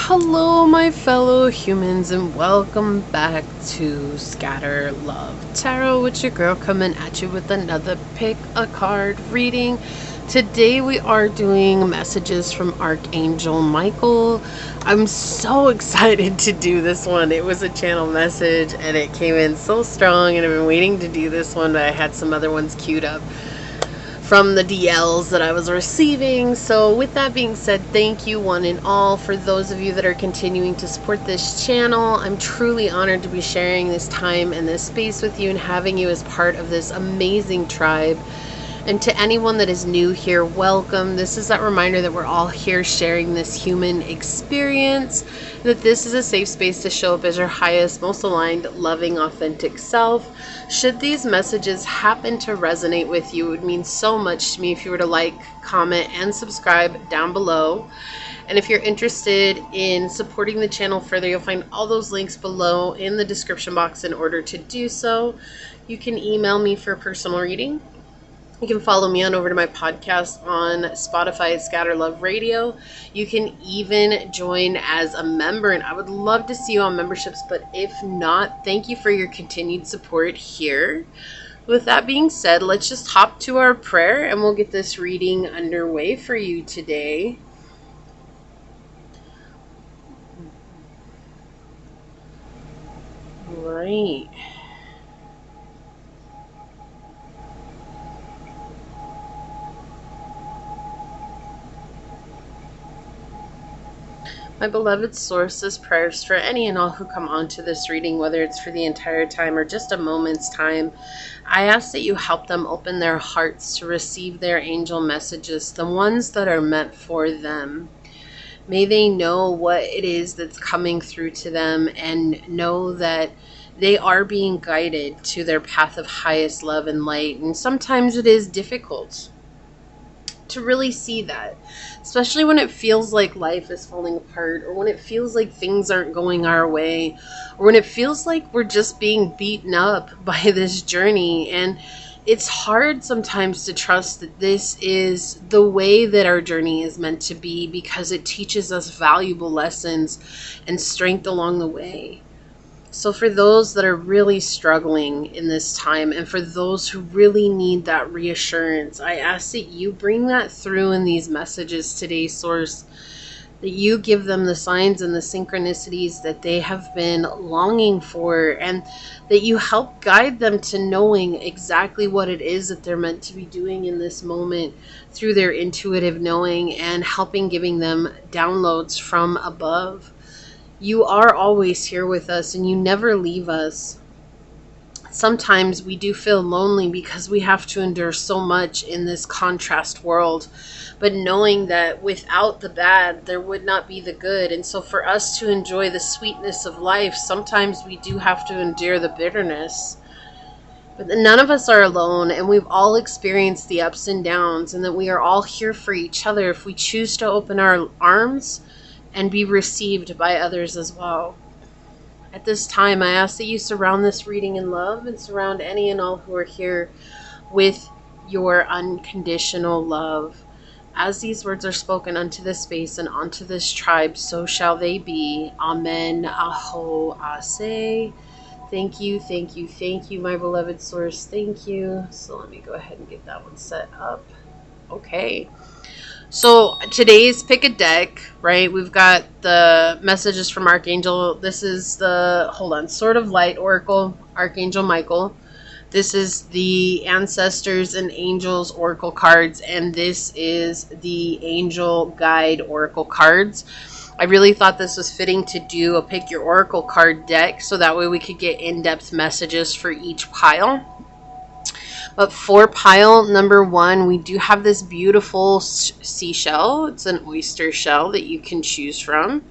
Hello, my fellow humans, and welcome back to Scatter Love Tarot with your girl coming at you with another pick a card reading. Today we are doing messages from Archangel Michael. I'm so excited to do this one. It was a channel message and it came in so strong, and I've been waiting to do this one, but I had some other ones queued up from the DLs that I was receiving. So with that being said, thank you one and all for those of you that are continuing to support this channel. I'm truly honored to be sharing this time and this space with you and having you as part of this amazing tribe. And to anyone that is new here, welcome. This is that reminder that we're all here sharing this human experience, that this is a safe space to show up as your highest, most aligned, loving, authentic self. Should these messages happen to resonate with you, it would mean so much to me if you were to like, comment, and subscribe down below. And if you're interested in supporting the channel further, you'll find all those links below in the description box in order to do so. You can email me for a personal reading. You can follow me on over to my podcast on Spotify, Scatter Love Radio. You can even join as a member, and I would love to see you on memberships, but if not, thank you for your continued support here. With that being said, let's just hop to our prayer and we'll get this reading underway for you today. All right. My beloved sources, prayers for any and all who come onto this reading, whether it's for the entire time or just a moment's time. I ask that you help them open their hearts to receive their angel messages, the ones that are meant for them. May they know what it is that's coming through to them and know that they are being guided to their path of highest love and light. And sometimes it is difficult to really see that, especially when it feels like life is falling apart, or when it feels like things aren't going our way, or when it feels like we're just being beaten up by this journey. And it's hard sometimes to trust that this is the way that our journey is meant to be, because it teaches us valuable lessons and strength along the way. So for those that are really struggling in this time, and for those who really need that reassurance, I ask that you bring that through in these messages today, Source, that you give them the signs and the synchronicities that they have been longing for, and that you help guide them to knowing exactly what it is that they're meant to be doing in this moment through their intuitive knowing, and helping giving them downloads from above. You are always here with us and you never leave us. Sometimes we do feel lonely because we have to endure so much in this contrast world, but knowing that without the bad, there would not be the good. And so for us to enjoy the sweetness of life, sometimes we do have to endure the bitterness. But none of us are alone, and we've all experienced the ups and downs, and that we are all here for each other if we choose to open our arms and be received by others as well. At this time, I ask that you surround this reading in love, and surround any and all who are here with your unconditional love. As these words are spoken unto this space and onto this tribe, so shall they be. Amen. Aho ase. Thank you, thank you, thank you, my beloved Source. Thank you. So let me go ahead and get that one set up. Okay. So today's pick a deck, right? We've got the messages from Archangel. This is the, Sword of Light Oracle, Archangel Michael. This is the Ancestors and Angels Oracle cards, and this is the Angel Guide Oracle cards. I really thought this was fitting to do a pick your Oracle card deck, so that way we could get in-depth messages for each pile. But for pile number 1, we do have this beautiful seashell. It's an oyster shell that you can choose from.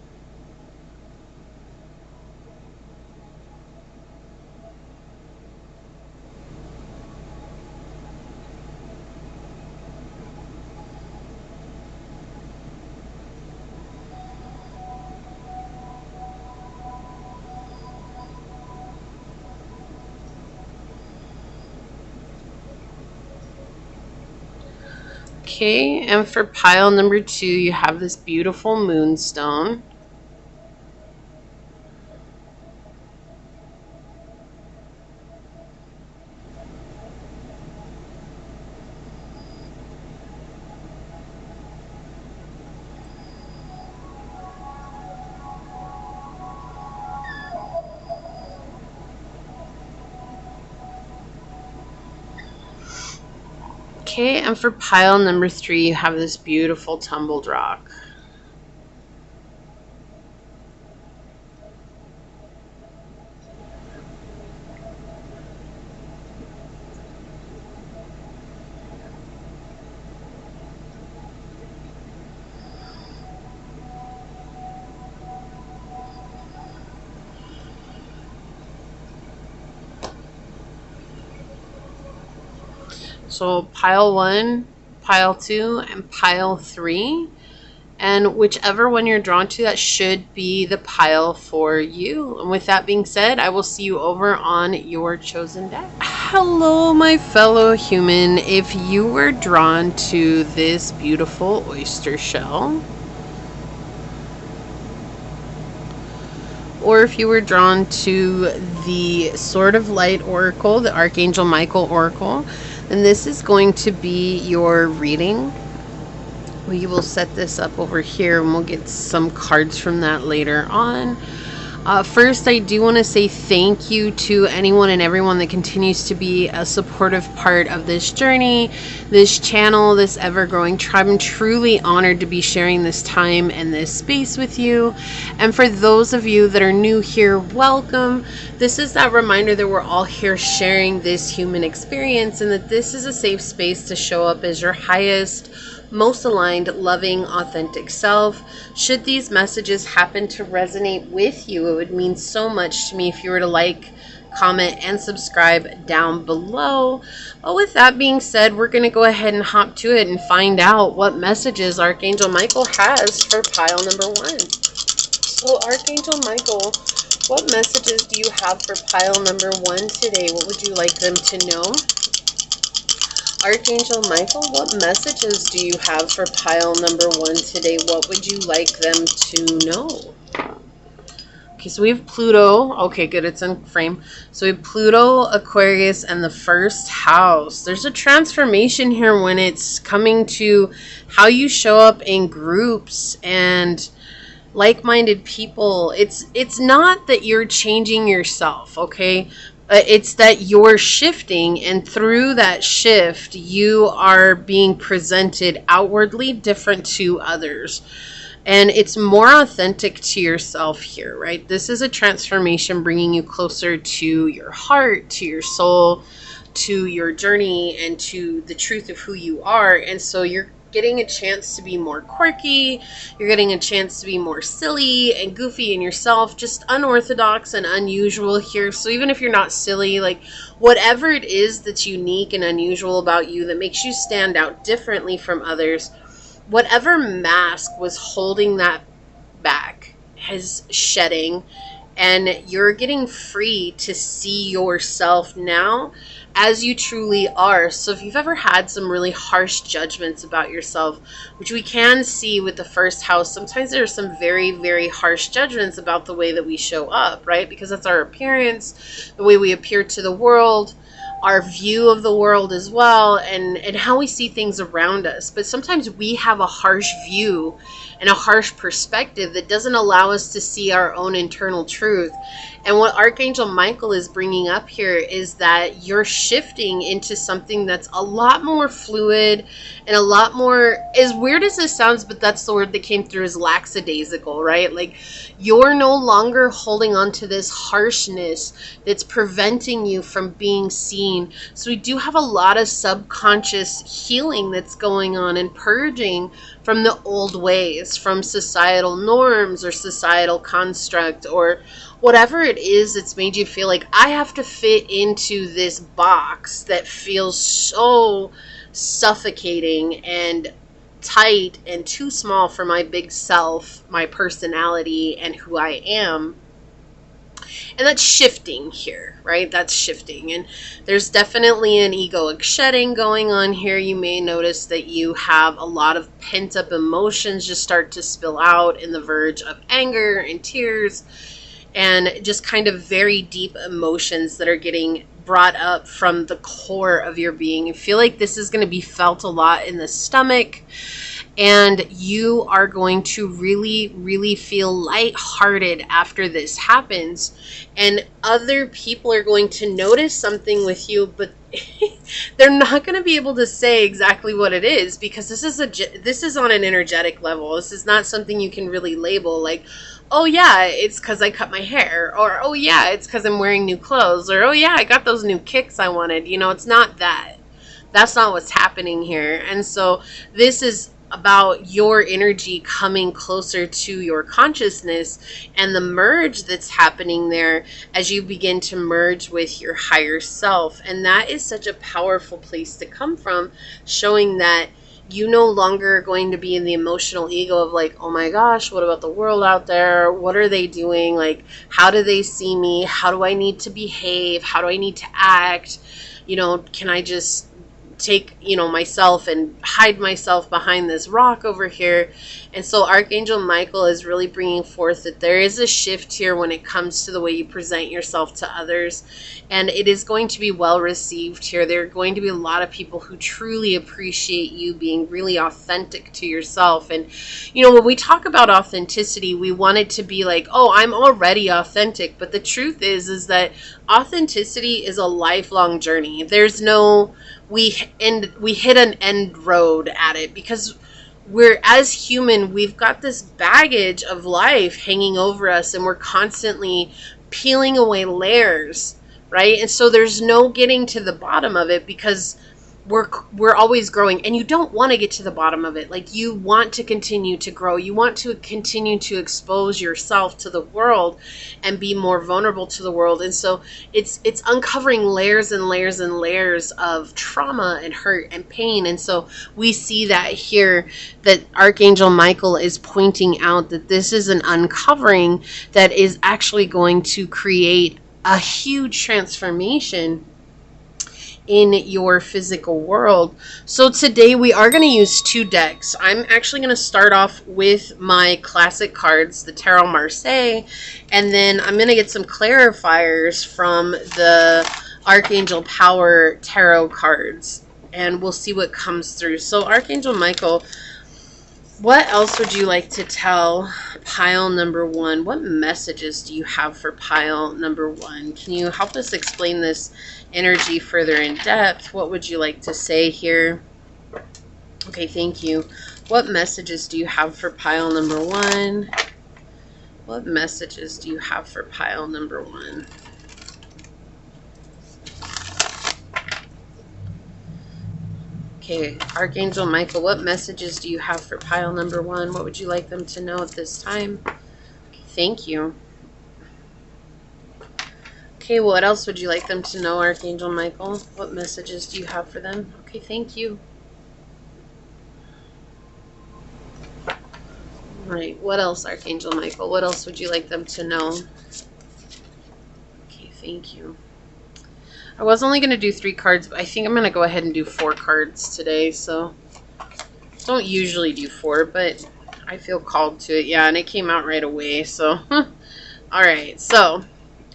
Okay, and for pile number 2, you have this beautiful moonstone. Okay, and for pile number 3, you have this beautiful tumbled rock. So pile 1, pile 2, and pile 3. And whichever one you're drawn to, that should be the pile for you. And with that being said, I will see you over on your chosen deck. Hello, my fellow human. If you were drawn to this beautiful oyster shell, or if you were drawn to the Sword of Light Oracle, the Archangel Michael Oracle, then this is going to be your reading. We will set this up over here and we'll get some cards from that later on. First, I do want to say thank you to anyone and everyone that continues to be a supportive part of this journey, this channel, this ever-growing tribe. I'm truly honored to be sharing this time and this space with you. And for those of you that are new here, welcome. This is that reminder that we're all here sharing this human experience and that this is a safe space to show up as your highest, most aligned, loving, authentic self. Should these messages happen to resonate with you, it would mean so much to me if you were to like, comment, and subscribe down below. But with that being said, we're going to go ahead and hop to it and find out what messages Archangel Michael has for pile number 1. So Archangel Michael, what messages do you have for pile number 1 today? What would you like them to know? Archangel Michael, what messages do you have for pile number 1 today? What would you like them to know? Okay, so we have Pluto. Okay, good, it's in frame. So we have Pluto, Aquarius, and the first house. There's a transformation here when it's coming to how you show up in groups and like-minded people. It's not that you're changing yourself, okay? It's that you're shifting, and through that shift, you are being presented outwardly different to others. And it's more authentic to yourself here, right? This is a transformation bringing you closer to your heart, to your soul, to your journey, and to the truth of who you are. And so you're getting a chance to be more quirky, you're getting a chance to be more silly and goofy in yourself, just unorthodox and unusual here. So even if you're not silly, like whatever it is that's unique and unusual about you that makes you stand out differently from others, whatever mask was holding that back is shedding, and you're getting free to see yourself now as you truly are. So if you've ever had some really harsh judgments about yourself, which we can see with the first house, sometimes there are some very, very harsh judgments about the way that we show up, right? Because that's our appearance, the way we appear to the world, our view of the world as well, and how we see things around us. But sometimes we have a harsh view and a harsh perspective that doesn't allow us to see our own internal truth. And what Archangel Michael is bringing up here is that you're shifting into something that's a lot more fluid and a lot more, as weird as this sounds, but that's the word that came through, is lackadaisical, right? Like you're no longer holding on to this harshness that's preventing you from being seen. So we do have a lot of subconscious healing that's going on and purging from the old ways, from societal norms or societal construct or whatever it is that's made you feel like I have to fit into this box that feels so suffocating and tight and too small for my big self, my personality, and who I am. And that's shifting here, right? That's shifting. And there's definitely an egoic shedding going on here. You may notice that you have a lot of pent-up emotions just start to spill out in the verge of anger and tears and just kind of very deep emotions that are getting brought up from the core of your being. I feel like this is going to be felt a lot in the stomach, and you are going to really, really feel lighthearted after this happens. And other people are going to notice something with you, but they're not going to be able to say exactly what it is, because this is on an energetic level. This is not something you can really label like, oh yeah, it's because I cut my hair, or oh yeah, it's because I'm wearing new clothes, or oh yeah, I got those new kicks I wanted. It's not that. That's not what's happening here. And so this is about your energy coming closer to your consciousness and the merge that's happening there as you begin to merge with your higher self. And that is such a powerful place to come from, showing that you no longer are going to be in the emotional ego of like, oh my gosh, what about the world out there? What are they doing? Like, how do they see me? How do I need to behave? How do I need to act? Can I just take myself and hide myself behind this rock over here? And so Archangel Michael is really bringing forth that there is a shift here when it comes to the way you present yourself to others, and it is going to be well received here. There are going to be a lot of people who truly appreciate you being really authentic to yourself. And when we talk about authenticity, we want it to be like, oh, I'm already authentic, but the truth is that authenticity is a lifelong journey. There's no we hit an end road at it, because as human, we've got this baggage of life hanging over us, and we're constantly peeling away layers, right? And so there's no getting to the bottom of it, because we're always growing, and you don't want to get to the bottom of it. Like, you want to continue to grow. You want to continue to expose yourself to the world and be more vulnerable to the world. And so it's uncovering layers and layers and layers of trauma and hurt and pain. And so we see that here, that Archangel Michael is pointing out that this is an uncovering that is actually going to create a huge transformation in your physical world. So today we are going to use 2 decks. I'm actually going to start off with my classic cards, the Tarot Marseille, and then I'm going to get some clarifiers from the Archangel Power Tarot cards, and we'll see what comes through. So Archangel Michael, what else would you like to tell pile number 1? What messages do you have for pile number 1? Can you help us explain this energy further in depth? What would you like to say here? Okay, thank you. What messages do you have for pile number 1? What messages do you have for pile number 1? Okay, Archangel Michael, what messages do you have for pile number 1? What would you like them to know at this time? Okay, thank you. Okay, what else would you like them to know, Archangel Michael? What messages do you have for them? Okay, thank you. All right, what else, Archangel Michael? What else would you like them to know? Okay, thank you. I was only going to do 3 cards, but I think I'm going to go ahead and do 4 cards today. So don't usually do 4, but I feel called to it. Yeah, and it came out right away. So, all right. So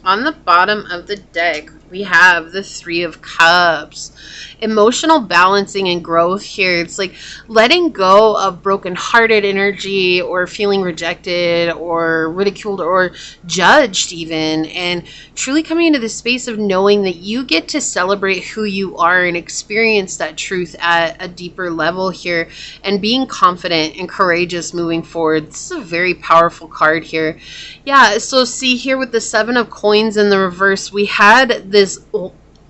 on the bottom of the deck, we have the 3 of Cups. Emotional balancing and growth here. It's like letting go of broken-hearted energy, or feeling rejected or ridiculed or judged even, and truly coming into the space of knowing that you get to celebrate who you are and experience that truth at a deeper level here, and being confident and courageous moving forward. This is a very powerful card here. Yeah, so see here with the 7 of Coins in the reverse, we had this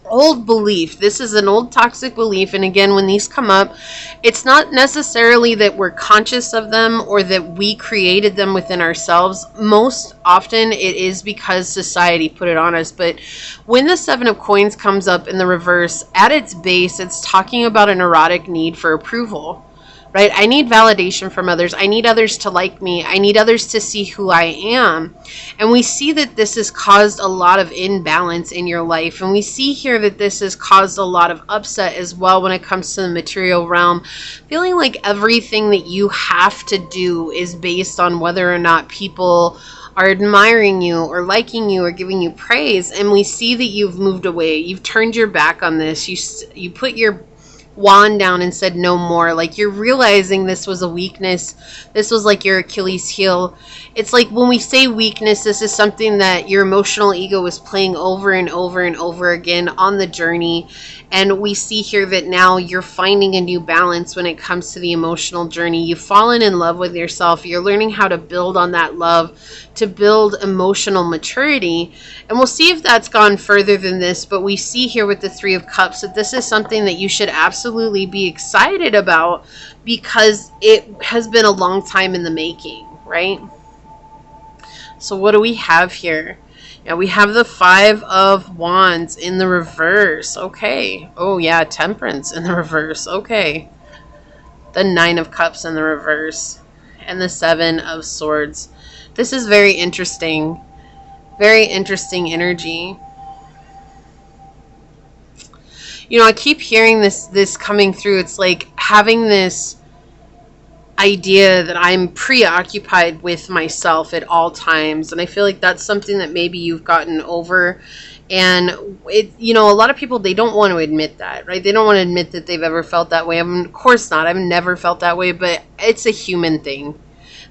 old belief. This is an old toxic belief, and again, when these come up, it's not necessarily that we're conscious of them or that we created them within ourselves. Most often it is because society put it on us. But when the 7 of Coins comes up in the reverse, at its base, it's talking about an erotic need for approval. Right? I need validation from others. I need others to like me. I need others to see who I am. And we see that this has caused a lot of imbalance in your life. And we see here that this has caused a lot of upset as well when it comes to the material realm. Feeling like everything that you have to do is based on whether or not people are admiring you or liking you or giving you praise. And we see that you've moved away. You've turned your back on this. You put your wand down and said no more. Like, you're realizing this was a weakness. This was like your Achilles heel. It's like when we say weakness, this is something that your emotional ego is playing over and over and over again on the journey. And we see here that now you're finding a new balance when it comes to the emotional journey. You've fallen in love with yourself. You're learning how to build on that love, to build emotional maturity. And we'll see if that's gone further than this. But we see here with the Three of Cups that this is something that you should absolutely be excited about, because it has been a long time in the making, right? So what do we have here? Yeah, we have the Five of Wands in the reverse. Okay. Oh, yeah, Temperance in the reverse. Okay. The Nine of Cups in the reverse. And the Seven of Swords. This is very interesting. Very interesting energy. You know, I keep hearing this coming through. It's like having this idea that I'm preoccupied with myself at all times, and I feel like that's something that maybe you've gotten over. And it, you know, a lot of people, they don't want to admit that, right? They don't want to admit that they've ever felt that way. I mean, of course not. I've never felt that way, but it's a human thing.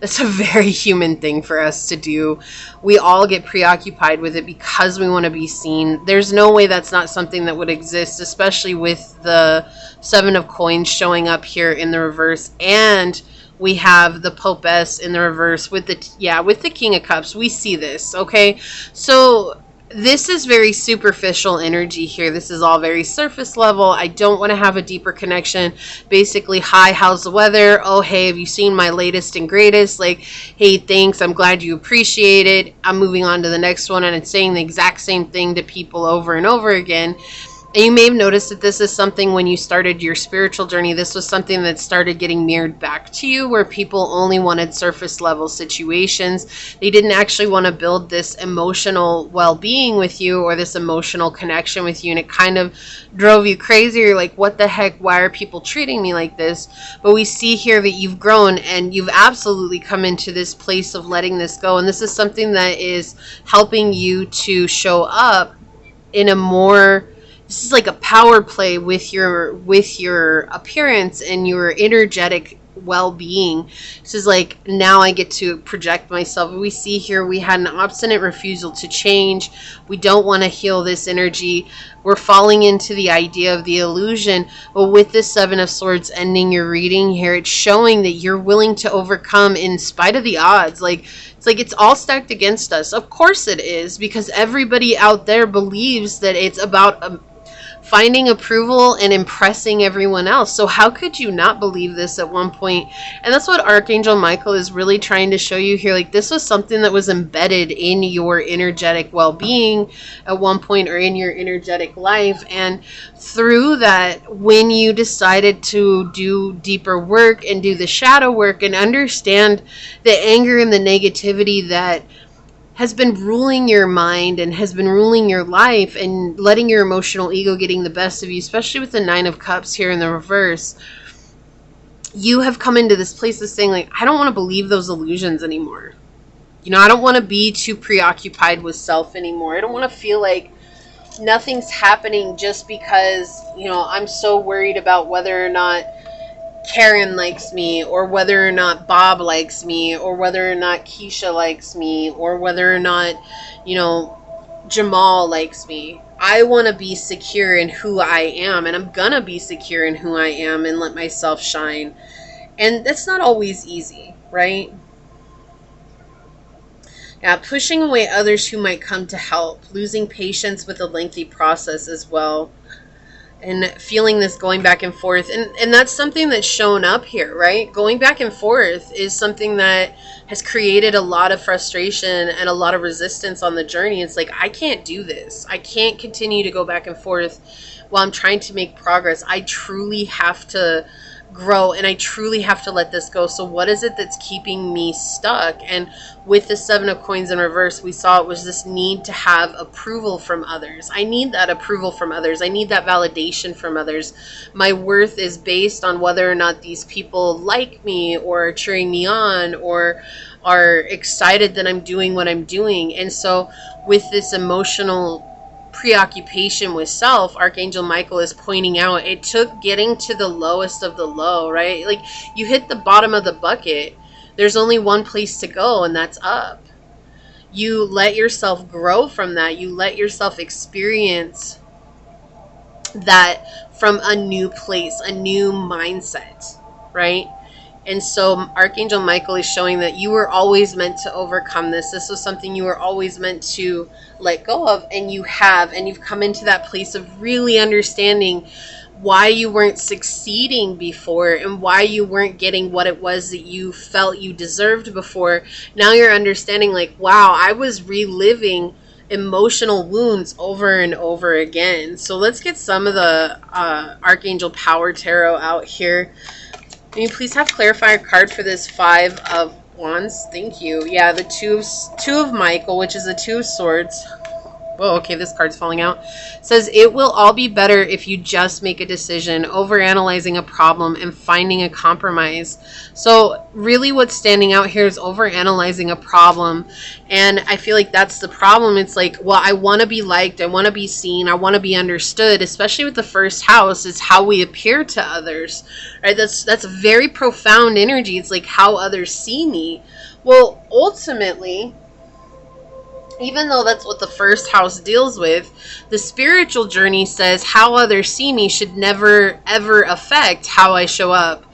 That's a very human thing for us to do. We all get preoccupied with it because we want to be seen. There's no way that's not something that would exist, especially with the Seven of Coins showing up here in the reverse. And we have the Popess in the reverse with the King of Cups. We see this, okay? So this is very superficial energy here. This is all very surface level. I don't want to have a deeper connection. Basically, hi, how's the weather? Oh, hey, have you seen my latest and greatest? Like, hey, thanks. I'm glad you appreciate it. I'm moving on to the next one, and it's saying the exact same thing to people over and over again. And you may have noticed that this is something when you started your spiritual journey, this was something that started getting mirrored back to you, where people only wanted surface level situations. They didn't actually want to build this emotional well-being with you or this emotional connection with you. And it kind of drove you crazy. You're like, what the heck? Why are people treating me like this? But we see here that you've grown and you've absolutely come into this place of letting this go. And this is something that is helping you to show up in a more... This is like a power play with your appearance and your energetic well-being. This is like, now I get to project myself. We see here we had an obstinate refusal to change. We don't want to heal this energy. We're falling into the idea of the illusion. But with this Seven of Swords ending your reading here, it's showing that you're willing to overcome in spite of the odds. It's all stacked against us. Of course it is, because everybody out there believes that it's about finding approval and impressing everyone else. So how could you not believe this at one point? And that's what Archangel Michael is really trying to show you here. Like, this was something that was embedded in your energetic well-being at one point, or in your energetic life. And through that, when you decided to do deeper work and do the shadow work and understand the anger and the negativity that has been ruling your mind and has been ruling your life and letting your emotional ego getting the best of you, especially with the Nine of Cups here in the reverse, you have come into this place of saying, like, I don't want to believe those illusions anymore. You know, I don't want to be too preoccupied with self anymore. I don't want to feel like nothing's happening just because, you know, I'm so worried about whether or not Karen likes me, or whether or not Bob likes me, or whether or not Keisha likes me, or whether or not, you know, Jamal likes me. I want to be secure in who I am, and I'm gonna be secure in who I am and let myself shine. And that's not always easy, right? Yeah, pushing away others who might come to help, losing patience with a lengthy process as well. And feeling this going back and forth. And that's something that's shown up here, right? Going back and forth is something that has created a lot of frustration and a lot of resistance on the journey. It's like, I can't do this. I can't continue to go back and forth while I'm trying to make progress. I truly have to grow, and I truly have to let this go. So what is it that's keeping me stuck? And with the Seven of Coins in reverse, we saw it was this need to have approval from others. I need that approval from others. I need that validation from others. My worth is based on whether or not these people like me, or are cheering me on, or are excited that I'm doing what I'm doing. And so with this emotional preoccupation with self, Archangel Michael is pointing out it took getting to the lowest of the low, right? Like, you hit the bottom of the bucket. There's only one place to go, and that's up. You let yourself grow from that. You let yourself experience that from a new place, a new mindset, right? And so Archangel Michael is showing that you were always meant to overcome this. This was something you were always meant to let go of, and you have, and you've come into that place of really understanding why you weren't succeeding before and why you weren't getting what it was that you felt you deserved before. Now you're understanding, like, wow, I was reliving emotional wounds over and over again. So let's get some of the Archangel Power Tarot out here. Can you please have clarifier card for this 5 of Wands? Thank you. Yeah, the two of Michael, which is the 2 of Swords. Whoa, okay, this card's falling out. It says, it will all be better if you just make a decision, overanalyzing a problem and finding a compromise. So really what's standing out here is overanalyzing a problem. And I feel like that's the problem. It's like, well, I want to be liked. I want to be seen. I want to be understood, especially with the first house is how we appear to others, right? That's very profound energy. It's like how others see me. Well, ultimately, even though that's what the first house deals with, the spiritual journey says how others see me should never, ever affect how I show up.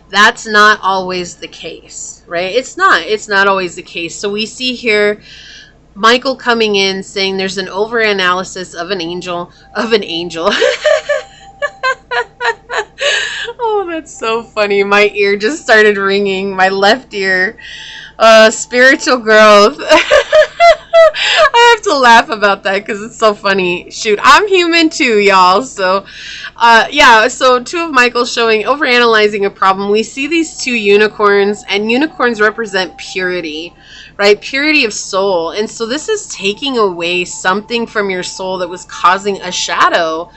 That's not always the case, right? It's not always the case. So we see here Michael coming in saying there's an overanalysis of an angel. Oh, that's so funny. My ear just started ringing, my left ear. Spiritual growth. I have to laugh about that because it's so funny. Shoot, I'm human too, y'all. So, yeah, so 2 of Michael showing overanalyzing a problem. We see these 2 unicorns, and unicorns represent purity, right? Purity of soul. And so this is taking away something from your soul that was causing a shadow.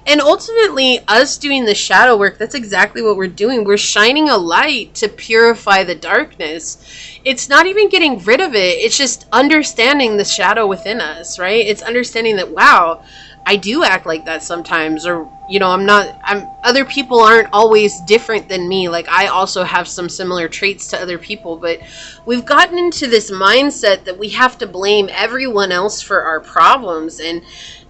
And ultimately, us doing the shadow work, that's exactly what we're doing. We're shining a light to purify the darkness. It's not even getting rid of it. It's just understanding the shadow within us, right? It's understanding that, wow, I do act like that sometimes. Or, you know, other people aren't always different than me. Like, I also have some similar traits to other people. But we've gotten into this mindset that we have to blame everyone else for our problems. And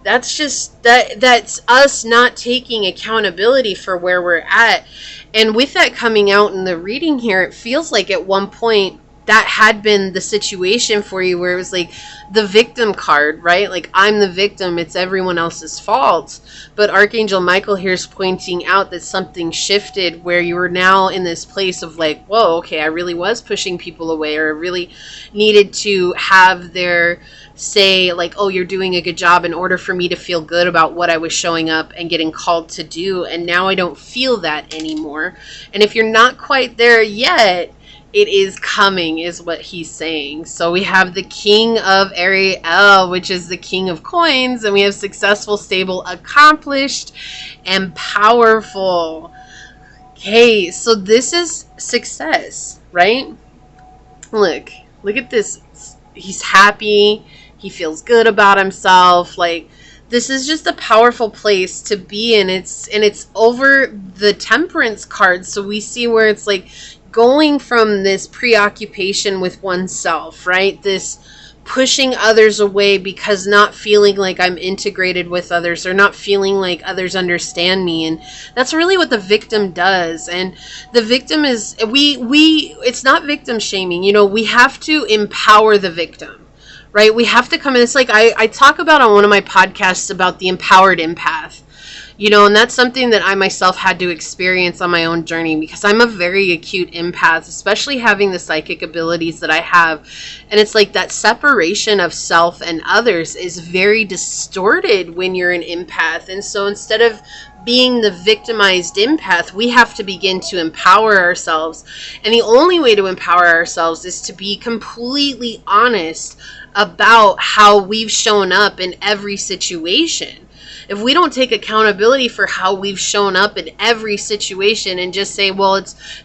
that's just, that's us not taking accountability for where we're at. And with that coming out in the reading here, it feels like at one point that had been the situation for you where it was like the victim card, right? Like, I'm the victim, it's everyone else's fault. But Archangel Michael here is pointing out that something shifted where you were now in this place of like, whoa, okay, I really was pushing people away, or I really needed to have their say like, oh, you're doing a good job in order for me to feel good about what I was showing up and getting called to do. And now I don't feel that anymore. And if you're not quite there yet, it is coming, is what he's saying. So we have the King of Ariel, which is the King of Coins, and we have successful, stable, accomplished, and powerful. Okay, so this is success, right? Look at this. He's happy. He feels good about himself. Like, this is just a powerful place to be in. It's over the Temperance card. So we see where it's like going from this preoccupation with oneself, right? This pushing others away because not feeling like I'm integrated with others, or not feeling like others understand me. And that's really what the victim does. And the victim is, it's not victim shaming. You know, we have to empower the victim, right? We have to come in. It's like I talk about on one of my podcasts about the empowered empath. You know, and that's something that I myself had to experience on my own journey, because I'm a very acute empath, especially having the psychic abilities that I have. And it's like that separation of self and others is very distorted when you're an empath. And so instead of being the victimized empath, we have to begin to empower ourselves. And the only way to empower ourselves is to be completely honest about how we've shown up in every situation. if we don't take accountability for how we've shown up in every situation and just say, well,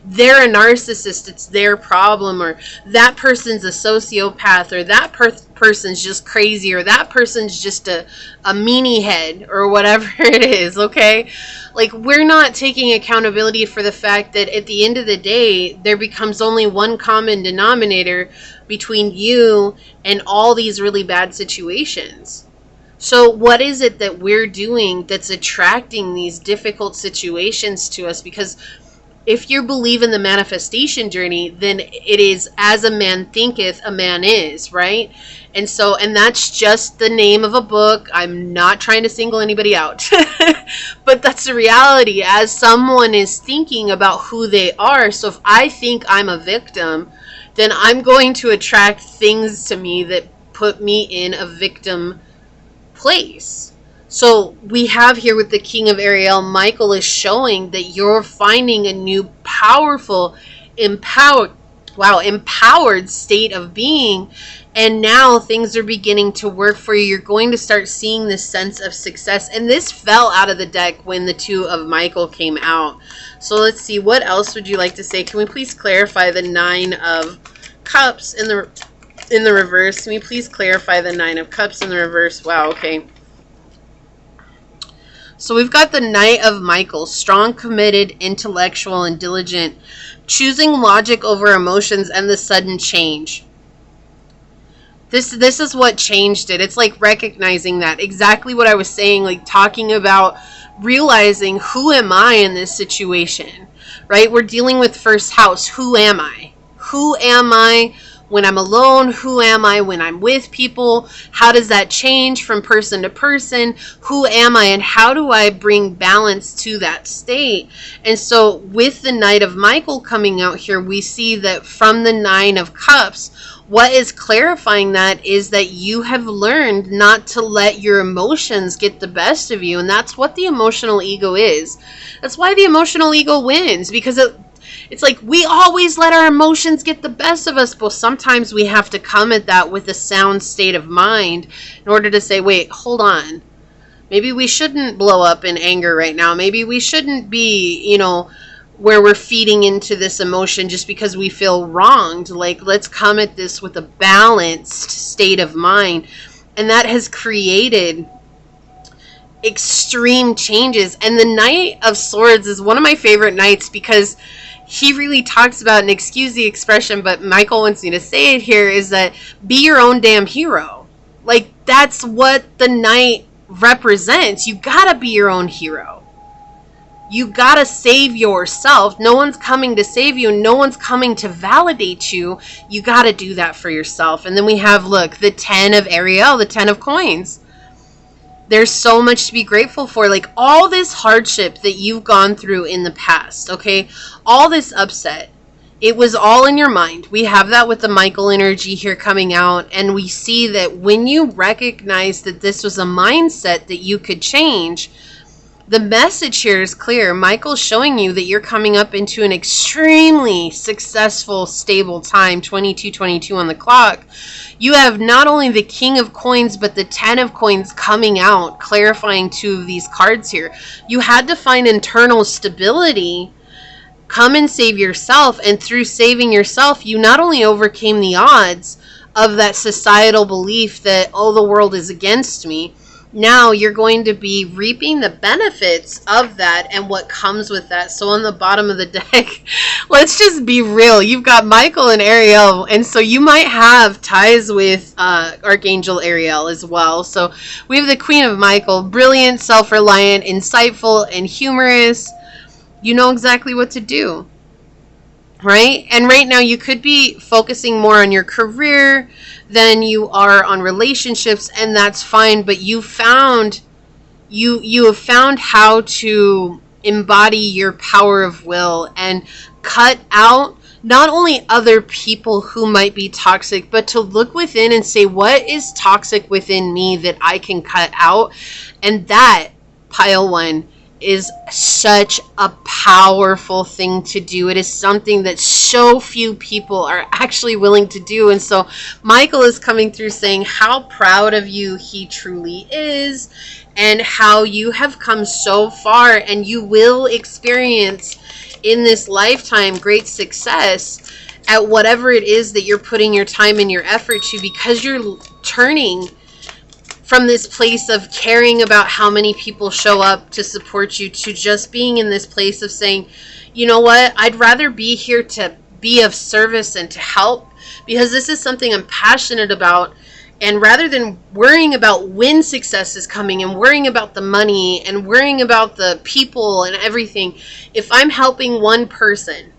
they're a narcissist, it's their problem, or that person's a sociopath, or that person's just crazy, or that person's just a meanie head, or whatever it is, okay? Like, we're not taking accountability for the fact that at the end of the day, there becomes only one common denominator between you and all these really bad situations. So what is it that we're doing that's attracting these difficult situations to us? Because if you believe in the manifestation journey, then it is as a man thinketh, a man is, right? And so, and that's just the name of a book. I'm not trying to single anybody out, but that's the reality as someone is thinking about who they are. So if I think I'm a victim, then I'm going to attract things to me that put me in a victim place. So we have here with the King of Ariel, Michael is showing that you're finding a new powerful, empowered state of being. And now things are beginning to work for you. You're going to start seeing this sense of success. And this fell out of the deck when the Two of Michael came out. So let's see, what else would you like to say? Can we please clarify the Nine of Cups in the reverse? Can we please clarify the Nine of Cups in the reverse? Wow, okay. So we've got the Knight of Michael, strong, committed, intellectual, and diligent, choosing logic over emotions and the sudden change. This is what changed it. It's like recognizing that. Exactly what I was saying, like talking about realizing, who am I in this situation, right? We're dealing with first house. Who am I? Who am I when I'm alone? Who am I when I'm with people? How does that change from person to person? Who am I, and how do I bring balance to that state? And so with the Knight of Michael coming out here, we see that from the Nine of Cups, what is clarifying that is that you have learned not to let your emotions get the best of you. And that's what the emotional ego is. That's why the emotional ego wins, because it's like we always let our emotions get the best of us, but sometimes we have to come at that with a sound state of mind in order to say, wait, hold on. Maybe we shouldn't blow up in anger right now. Maybe we shouldn't be, where we're feeding into this emotion just because we feel wronged. Like, let's come at this with a balanced state of mind. And that has created extreme changes. And the Knight of Swords is one of my favorite knights because he really talks about, and excuse the expression, but Michael wants me to say it here, is that be your own damn hero. Like, that's what the Knight represents. You gotta be your own hero. You gotta save yourself. No one's coming to save you. No one's coming to validate you. You gotta do that for yourself. And then we have, look, the 10 of Ariel, the 10 of coins. There's so much to be grateful for. Like, all this hardship that you've gone through in the past, okay? All this upset. It was all in your mind. We have that with the Michael energy here coming out. And we see that when you recognize that this was a mindset that you could change, the message here is clear. Michael's showing you that you're coming up into an extremely successful, stable time, 22:22 on the clock. You have not only the King of Coins, but the 10 of Coins coming out, clarifying two of these cards here. You had to find internal stability, come and save yourself, and through saving yourself, you not only overcame the odds of that societal belief that, oh, the world is against me. Now you're going to be reaping the benefits of that and what comes with that. So on the bottom of the deck, let's just be real. You've got Michael and Ariel, and so you might have ties with Archangel Ariel as well. So we have the Queen of Michael, brilliant, self-reliant, insightful, and humorous. You know exactly what to do, right? And right now you could be focusing more on your career than you are on relationships, and that's fine. But you have found how to embody your power of will and cut out not only other people who might be toxic, but to look within and say, what is toxic within me that I can cut out? And that, pile one, is such a powerful thing to do. It is something that so few people are actually willing to do. And so Michael is coming through saying how proud of you he truly is, and how you have come so far, and you will experience in this lifetime great success at whatever it is that you're putting your time and your effort to, because you're turning from this place of caring about how many people show up to support you to just being in this place of saying, you know what, I'd rather be here to be of service and to help, because this is something I'm passionate about. And rather than worrying about when success is coming and worrying about the money and worrying about the people and everything, if I'm helping one person,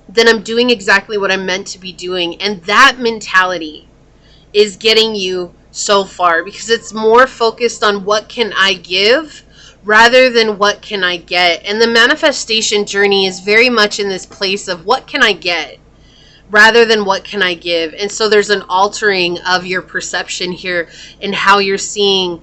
then I'm doing exactly what I'm meant to be doing. And that mentality is getting you so far, because it's more focused on what can I give rather than what can I get. And the manifestation journey is very much in this place of what can I get rather than what can I give. And so there's an altering of your perception here and how you're seeing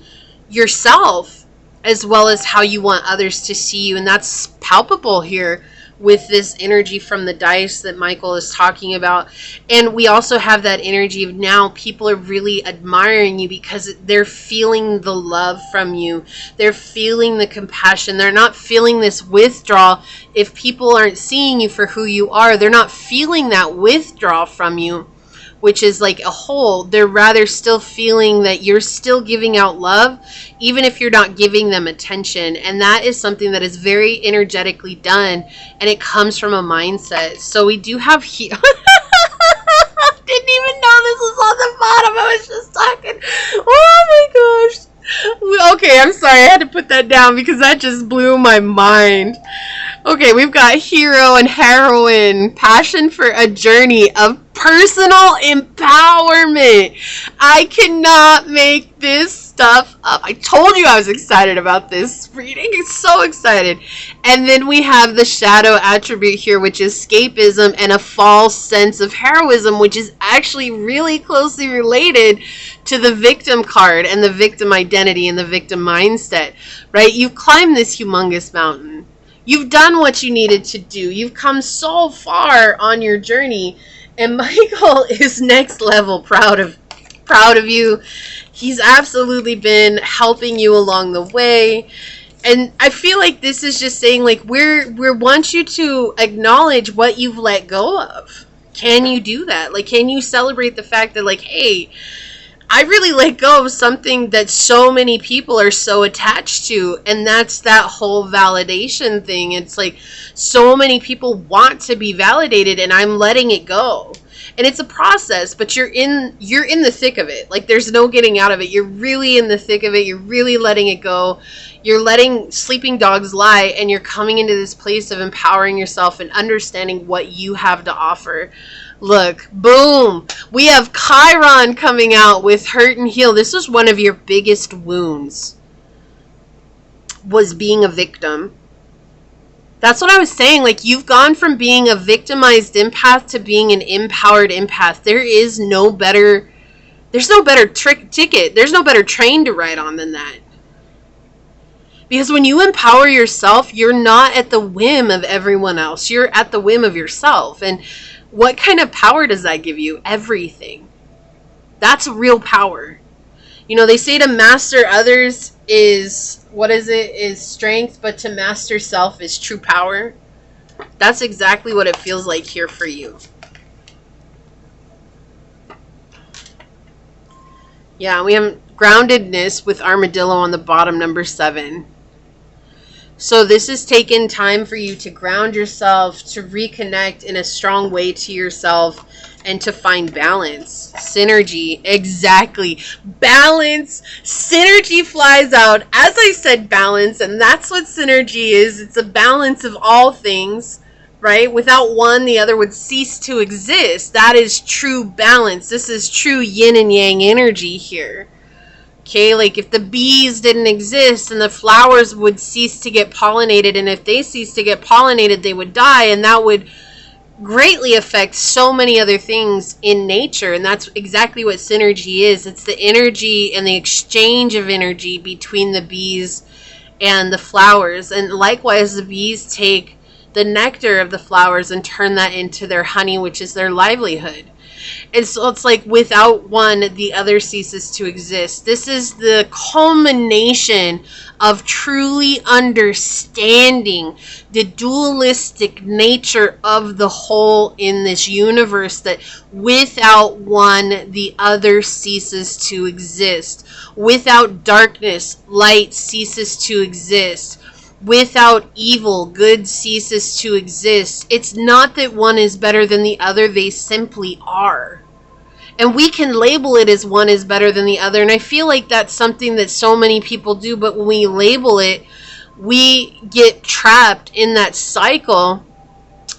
yourself, as well as how you want others to see you. And that's palpable here with this energy from the dice that Michael is talking about. And we also have that energy of now people are really admiring you because they're feeling the love from you. They're feeling the compassion. They're not feeling this withdrawal. If people aren't seeing you for who you are, they're not feeling that withdrawal from you, which is like a hole. They're rather still feeling that you're still giving out love, even if you're not giving them attention. And that is something that is very energetically done, and it comes from a mindset. So we do have here. Didn't even know this was on the bottom. I was just talking. Oh my gosh. Okay, I'm sorry. I had to put that down because that just blew my mind. Okay, we've got hero and heroine, passion for a journey of personal empowerment. I cannot make this stuff up. I told you I was excited about this reading. It's so excited. And then we have the shadow attribute here, which is escapism and a false sense of heroism, which is actually really closely related to the victim card and the victim identity and the victim mindset, right? You've climbed this humongous mountain. You've done what you needed to do. You've come so far on your journey. And Michael is next level proud of you. He's absolutely been helping you along the way. And I feel like this is just saying, like, we want you to acknowledge what you've let go of. Can you do that? Like, can you celebrate the fact that, like, hey, I really let go of something that so many people are so attached to, and that's that whole validation thing. It's like so many people want to be validated, and I'm letting it go. And it's a process, but you're in the thick of it. Like, there's no getting out of it. You're really in the thick of it. You're really letting it go. You're letting sleeping dogs lie, and you're coming into this place of empowering yourself and understanding what you have to offer. Look, boom, we have Chiron coming out with hurt and heal. This was one of your biggest wounds, was being a victim. That's what I was saying. Like, you've gone from being a victimized empath to being an empowered empath. There's no better ticket. There's no better train to ride on than that. Because when you empower yourself, you're not at the whim of everyone else. You're at the whim of yourself. And what kind of power does that give you? Everything. That's real power. You know, they say to master others is strength, but to master self is true power. That's exactly what it feels like here for you. Yeah, we have groundedness with armadillo on the bottom, number 7. So this has taken time for you to ground yourself, to reconnect in a strong way to yourself, and to find balance. Synergy. Exactly. Balance. Synergy flies out. As I said, balance. And that's what synergy is. It's a balance of all things, right? Without one, the other would cease to exist. That is true balance. This is true yin and yang energy here. Okay, like if the bees didn't exist, and the flowers would cease to get pollinated, and if they ceased to get pollinated, they would die, and that would greatly affect so many other things in nature. And that's exactly what synergy is. It's the energy and the exchange of energy between the bees and the flowers. And likewise, the bees take the nectar of the flowers and turn that into their honey, which is their livelihood. And so it's like without one, the other ceases to exist. This is the culmination of truly understanding the dualistic nature of the whole in this universe, that without one, the other ceases to exist. Without darkness, light ceases to exist. Without evil, good ceases to exist. It's not that one is better than the other, they simply are. And we can label it as one is better than the other, and I feel like that's something that so many people do, but when we label it, we get trapped in that cycle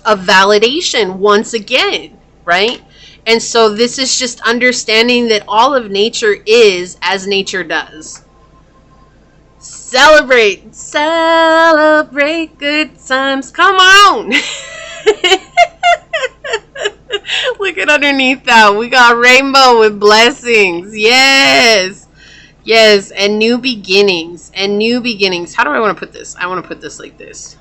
of validation once again, right? And so this is just understanding that all of nature is as nature does. Celebrate good times. Come on. Look at underneath that. We got rainbow with blessings. Yes. Yes. And new beginnings. And new beginnings. How do I want to put this? I want to put this like this.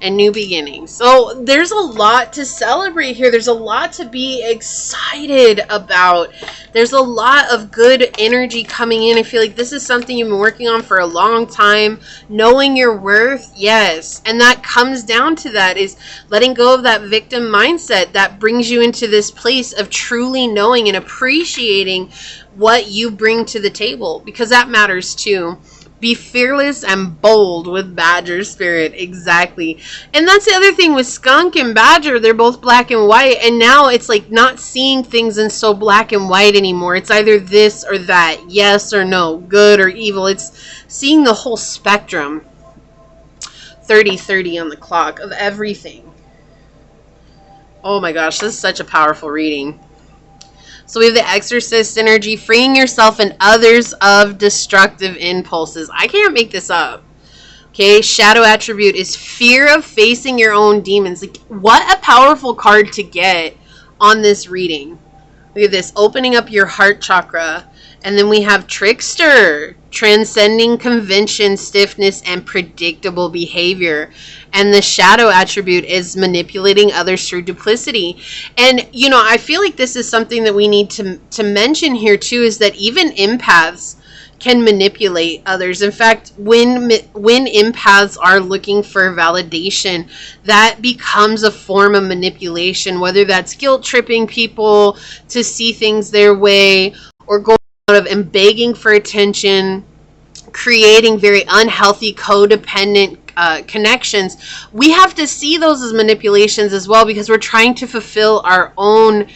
And new beginnings. So there's a lot to celebrate here. There's a lot to be excited about. There's a lot of good energy coming in. I feel like this is something you've been working on for a long time. Knowing your worth, yes. And that comes down to that, is letting go of that victim mindset that brings you into this place of truly knowing and appreciating what you bring to the table, because that matters too. Be fearless and bold with Badger spirit. Exactly. And that's the other thing with Skunk and Badger. They're both black and white. And now it's like not seeing things in so black and white anymore. It's either this or that. Yes or no. Good or evil. It's seeing the whole spectrum. 30/30 on the clock of everything. Oh my gosh. This is such a powerful reading. So we have the Exorcist energy, freeing yourself and others of destructive impulses. I can't make this up. Okay, shadow attribute is fear of facing your own demons. Like, what a powerful card to get on this reading. Look at this, opening up your heart chakra. And then we have trickster, transcending convention, stiffness, and predictable behavior. And the shadow attribute is manipulating others through duplicity. And, you know, I feel like this is something that we need to mention here too, is that even empaths can manipulate others. In fact, when empaths are looking for validation, that becomes a form of manipulation, whether that's guilt tripping people to see things their way, or going out of and begging for attention, creating very unhealthy codependent connections. We have to see those as manipulations as well, because we're trying to fulfill our own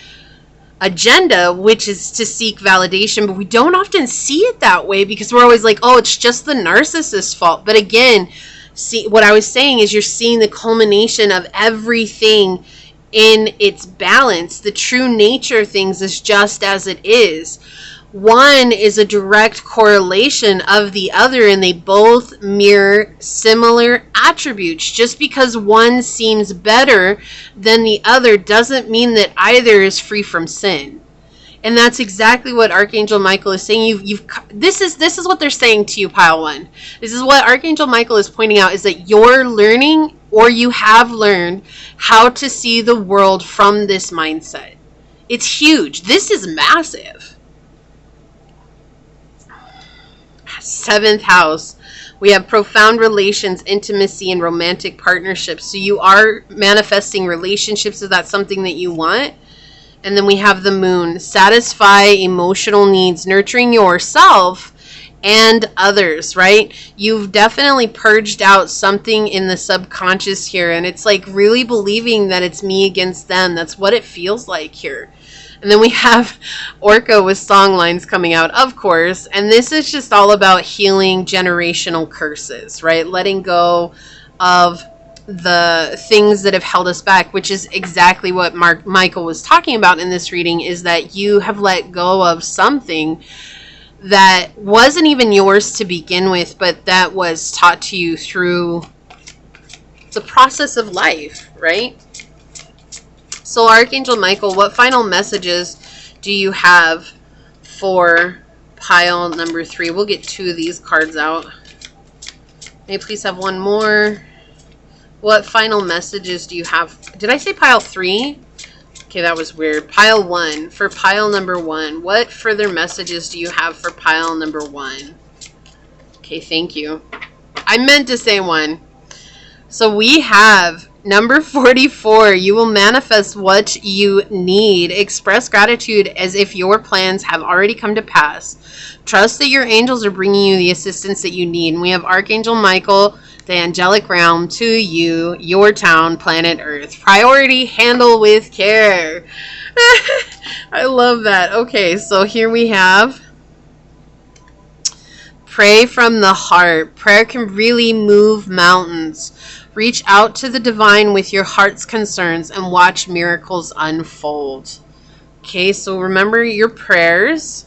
agenda, which is to seek validation, but we don't often see it that way, because we're always like, oh, it's just the narcissist's fault. But again, see, what I was saying is you're seeing the culmination of everything in its balance. The true nature of things is just as it is. One is a direct correlation of the other, and they both mirror similar attributes. Just because one seems better than the other doesn't mean that either is free from sin. And that's exactly what Archangel Michael is saying. This is what they're saying to you, Pile 1. This is what Archangel Michael is pointing out, is that you're learning, or you have learned, how to see the world from this mindset. It's huge. This is massive. 7th house, we have profound relations, intimacy, and romantic partnerships. So you are manifesting relationships if that's something that you want. And then we have the moon, satisfy emotional needs, nurturing yourself and others, right? You've definitely purged out something in the subconscious here, and it's like really believing that it's me against them. That's what it feels like here. And then we have Orca with song lines coming out, of course. And this is just all about healing generational curses, right? Letting go of the things that have held us back, which is exactly what Michael was talking about in this reading, is that you have let go of something that wasn't even yours to begin with, but that was taught to you through the process of life, right? So Archangel Michael, what final messages do you have for pile number 3? We'll get 2 of these cards out. May I please have one more? What final messages do you have? Did I say pile 3? Okay, that was weird. Pile 1. For pile number 1, what further messages do you have for pile number 1? Okay, thank you. I meant to say 1. So we have number 44. You will manifest what you need. Express gratitude as if your plans have already come to pass. Trust that your angels are bringing you the assistance that you need. And we have Archangel Michael, the angelic realm, to you, your town, planet Earth. Priority, handle with care. I love that. Okay, so here we have pray from the heart. Prayer can really move mountains. Reach out to the divine with your heart's concerns and watch miracles unfold. Okay, so remember your prayers.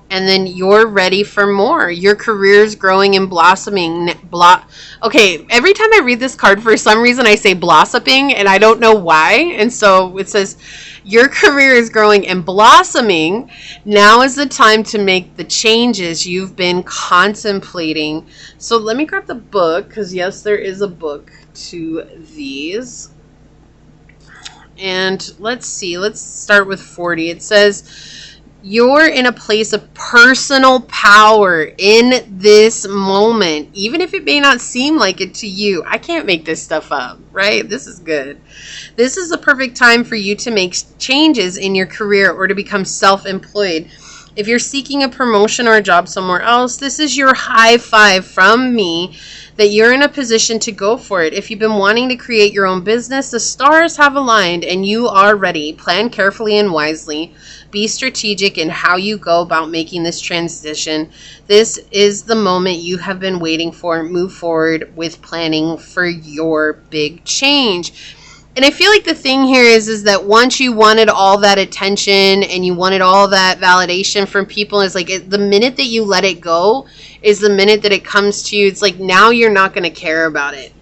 And then you're ready for more. Your career is growing and blossoming. Okay, every time I read this card, for some reason I say blossoming, and I don't know why. And so it says, your career is growing and blossoming. Now is the time to make the changes you've been contemplating. So let me grab the book, because yes, there is a book to these. And let's see. Let's start with 40. It says, you're in a place of personal power in this moment, even if it may not seem like it to you. I can't make this stuff up, right? This is good. This is the perfect time for you to make changes in your career or to become self-employed. If you're seeking a promotion or a job somewhere else, this is your high five from me that you're in a position to go for it. If you've been wanting to create your own business, the stars have aligned and you are ready. Plan carefully and wisely. Be strategic in how you go about making this transition. This is the moment you have been waiting for. Move forward with planning for your big change. And I feel like the thing here is that once you wanted all that attention and you wanted all that validation from people, it's like the minute that you let it go is the minute that it comes to you. It's like now you're not going to care about it.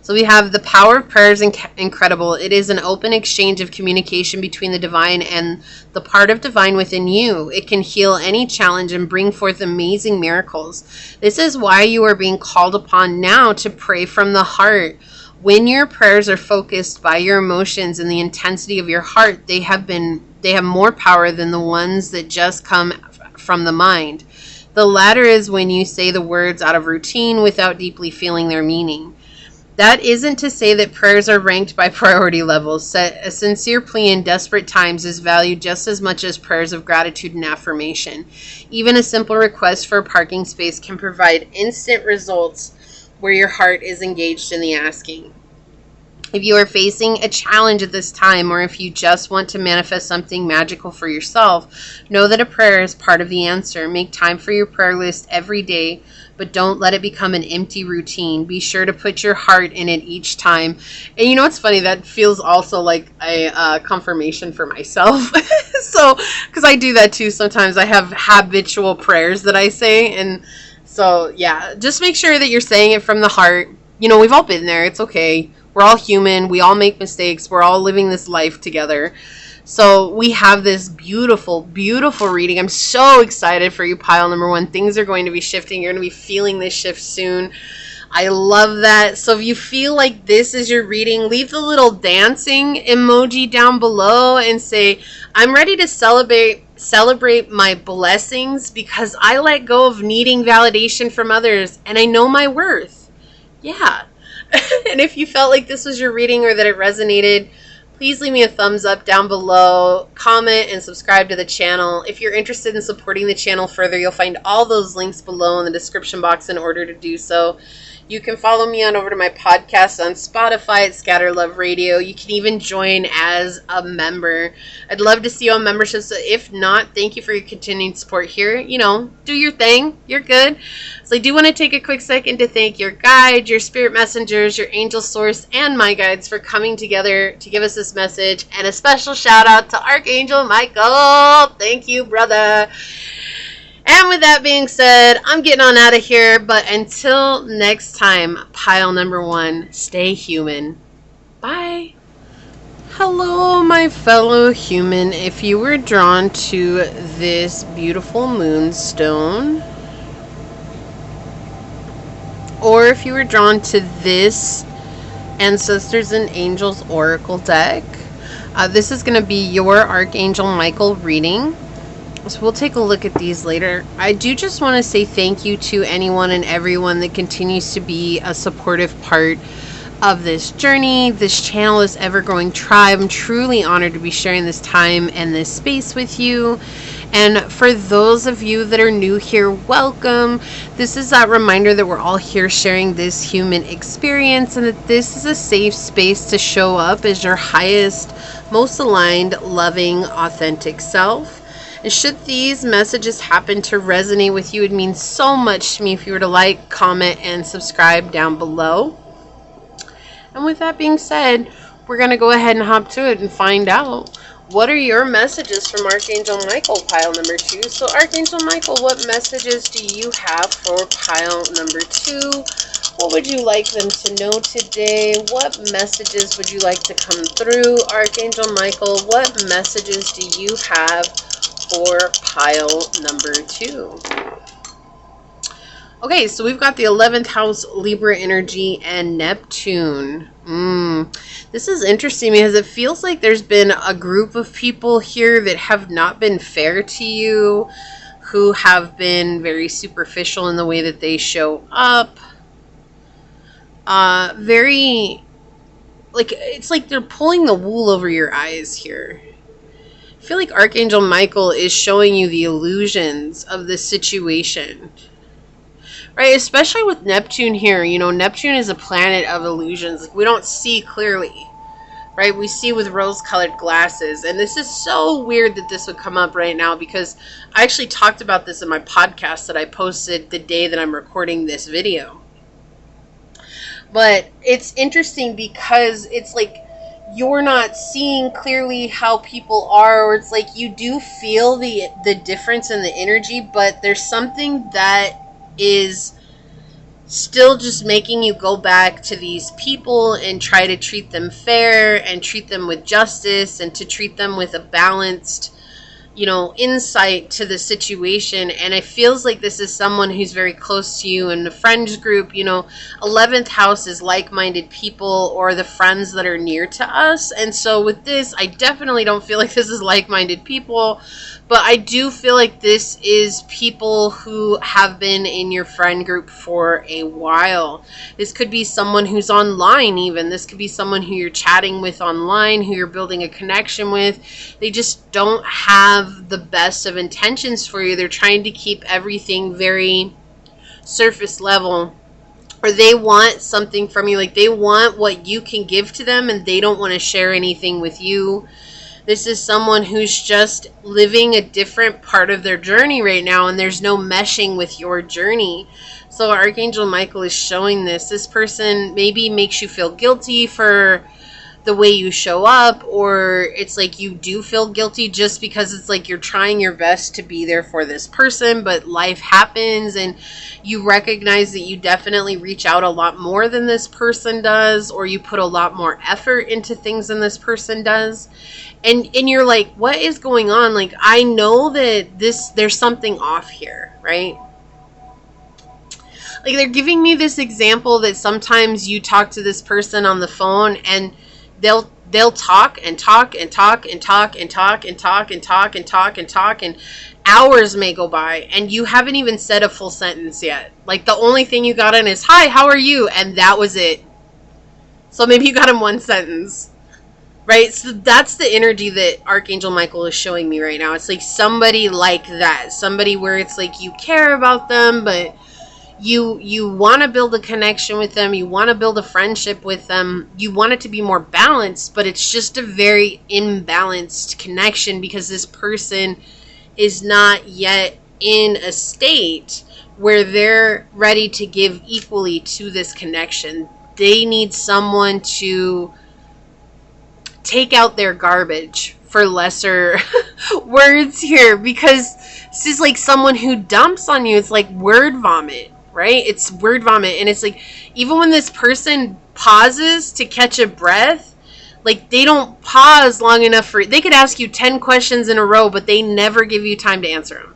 So we have the power of prayer is incredible. It is an open exchange of communication between the divine and the part of divine within you. It can heal any challenge and bring forth amazing miracles. This is why you are being called upon now to pray from the heart. When your prayers are focused by your emotions and the intensity of your heart, they have more power than the ones that just come from the mind. The latter is when you say the words out of routine without deeply feeling their meaning. That isn't to say that prayers are ranked by priority levels. A sincere plea in desperate times is valued just as much as prayers of gratitude and affirmation. Even a simple request for a parking space can provide instant results where your heart is engaged in the asking. If you are facing a challenge at this time, or if you just want to manifest something magical for yourself, know that a prayer is part of the answer. Make time for your prayer list every day, but don't let it become an empty routine. Be sure to put your heart in it each time. And you know what's funny? That feels also like a confirmation for myself. So, because I do that too sometimes. I have habitual prayers that I say, and so, yeah, just make sure that you're saying it from the heart. You know, we've all been there. It's okay. We're all human. We all make mistakes. We're all living this life together. So we have this beautiful, beautiful reading. I'm so excited for you, pile number 1. Things are going to be shifting. You're going to be feeling this shift soon. I love that. So if you feel like this is your reading, leave the little dancing emoji down below and say, I'm ready to celebrate my blessings because I let go of needing validation from others and I know my worth. Yeah. And if you felt like this was your reading or that it resonated, please leave me a thumbs up down below, comment, and subscribe to the channel. If you're interested in supporting the channel further, you'll find all those links below in the description box in order to do so. You can follow me on over to my podcast on Spotify at Scatter Love Radio. You can even join as a member. I'd love to see you on membership. So if not, thank you for your continued support here. You know, do your thing. You're good. So I do want to take a quick second to thank your guide, your spirit messengers, your angel source, and my guides for coming together to give us this message. And a special shout out to Archangel Michael. Thank you, brother. And with that being said, I'm getting on out of here. But until next time, pile number 1, stay human. Bye. Hello, my fellow human. If you were drawn to this beautiful moonstone, or if you were drawn to this Ancestors and Angels Oracle deck, this is going to be your Archangel Michael reading. So we'll take a look at these later. I do just want to say thank you to anyone and everyone that continues to be a supportive part of this journey, this channel, this ever-growing tribe. I'm truly honored to be sharing this time and this space with you. And for those of you that are new here, welcome. This is that reminder that we're all here sharing this human experience, and that this is a safe space to show up as your highest, most aligned, loving, authentic self. And should these messages happen to resonate with you, it means so much to me if you were to like, comment, and subscribe down below. And with that being said, we're going to go ahead and hop to it and find out, what are your messages from Archangel Michael, pile number 2? So Archangel Michael, what messages do you have for pile number 2? What would you like them to know today? What messages would you like to come through? Archangel Michael, what messages do you have for pile number 2? Okay, so we've got the 11th house, Libra energy, and Neptune. This is interesting because it feels like there's been a group of people here that have not been fair to you, who have been very superficial in the way that they show up. It's like they're pulling the wool over your eyes here. I feel like Archangel Michael is showing you the illusions of the situation. Right, especially with Neptune here. You know, Neptune is a planet of illusions. Like, we don't see clearly, right? We see with rose-colored glasses. And this is so weird that this would come up right now, because I actually talked about this in my podcast that I posted the day that I'm recording this video. But it's interesting because it's like you're not seeing clearly how people are, or it's like you do feel the difference in the energy, but there's something that is still just making you go back to these people and try to treat them fair and treat them with justice and to treat them with a balanced, insight to the situation. And it feels like this is someone who's very close to you in the friends group. 11th house is like-minded people, or the friends that are near to us. And so with this, I definitely don't feel like this is like-minded people, but I do feel like this is people who have been in your friend group for a while. This could be someone who's online even. This could be someone who you're chatting with online, who you're building a connection with. They just don't have the best of intentions for you. They're trying to keep everything very surface level. Or they want something from you. Like, they want what you can give to them, and they don't want to share anything with you. This is someone who's just living a different part of their journey right now, and there's no meshing with your journey. So Archangel Michael is showing this. This person maybe makes you feel guilty for the way you show up, or it's like you do feel guilty just because it's like you're trying your best to be there for this person, but life happens and you recognize that you definitely reach out a lot more than this person does, or you put a lot more effort into things than this person does. And you're like, what is going on? Like, I know that there's something off here, right? Like, they're giving me this example that sometimes you talk to this person on the phone, and they'll talk and talk and talk and talk and talk and talk and talk and talk and talk, and hours may go by and you haven't even said a full sentence yet. Like, the only thing you got in is, hi, how are you? And that was it. So maybe you got in one sentence, right? So that's the energy that Archangel Michael is showing me right now. It's like somebody like that. Somebody where it's like you care about them, but you want to build a connection with them. You want to build a friendship with them. You want it to be more balanced, but it's just a very imbalanced connection because this person is not yet in a state where they're ready to give equally to this connection. They need someone to take out their garbage, for lesser words here, because this is like someone who dumps on you. It's like word vomit, right? It's word vomit. And it's like, even when this person pauses to catch a breath, like, they don't pause long enough for, they could ask you 10 questions in a row, but they never give you time to answer them.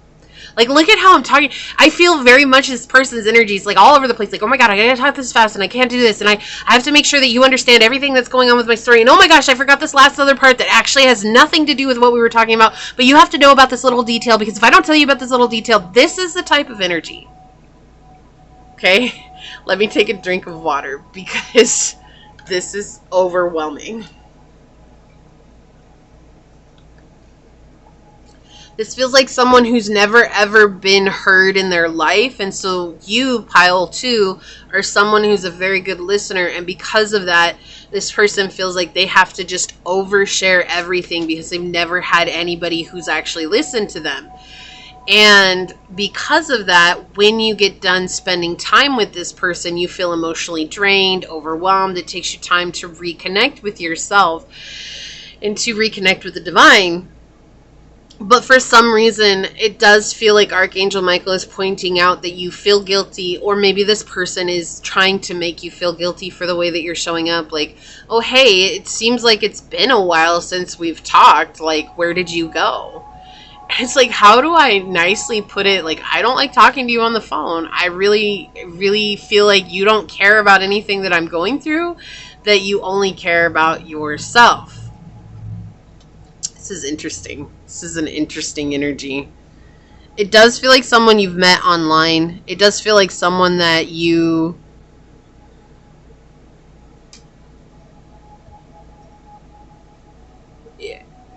Like, look at how I'm talking. I feel very much this person's energy is like all over the place. Like, oh my God, I gotta talk this fast and I can't do this. And I have to make sure that you understand everything that's going on with my story. And oh my gosh, I forgot this last other part that actually has nothing to do with what we were talking about. But you have to know about this little detail, because if I don't tell you about this little detail, this is the type of energy. Okay? Let me take a drink of water because this is overwhelming. This feels like someone who's never ever been heard in their life. And so you, pile 2, are someone who's a very good listener. And because of that, this person feels like they have to just overshare everything because they've never had anybody who's actually listened to them. And because of that, when you get done spending time with this person, you feel emotionally drained, overwhelmed. It takes you time to reconnect with yourself and to reconnect with the divine. But for some reason, it does feel like Archangel Michael is pointing out that you feel guilty, or maybe this person is trying to make you feel guilty for the way that you're showing up. Like, oh, hey, it seems like it's been a while since we've talked. Like, where did you go? It's like, how do I nicely put it? Like, I don't like talking to you on the phone. I really, really feel like you don't care about anything that I'm going through, that you only care about yourself. This is interesting. This is an interesting energy. It does feel like someone you've met online. It does feel like someone that you...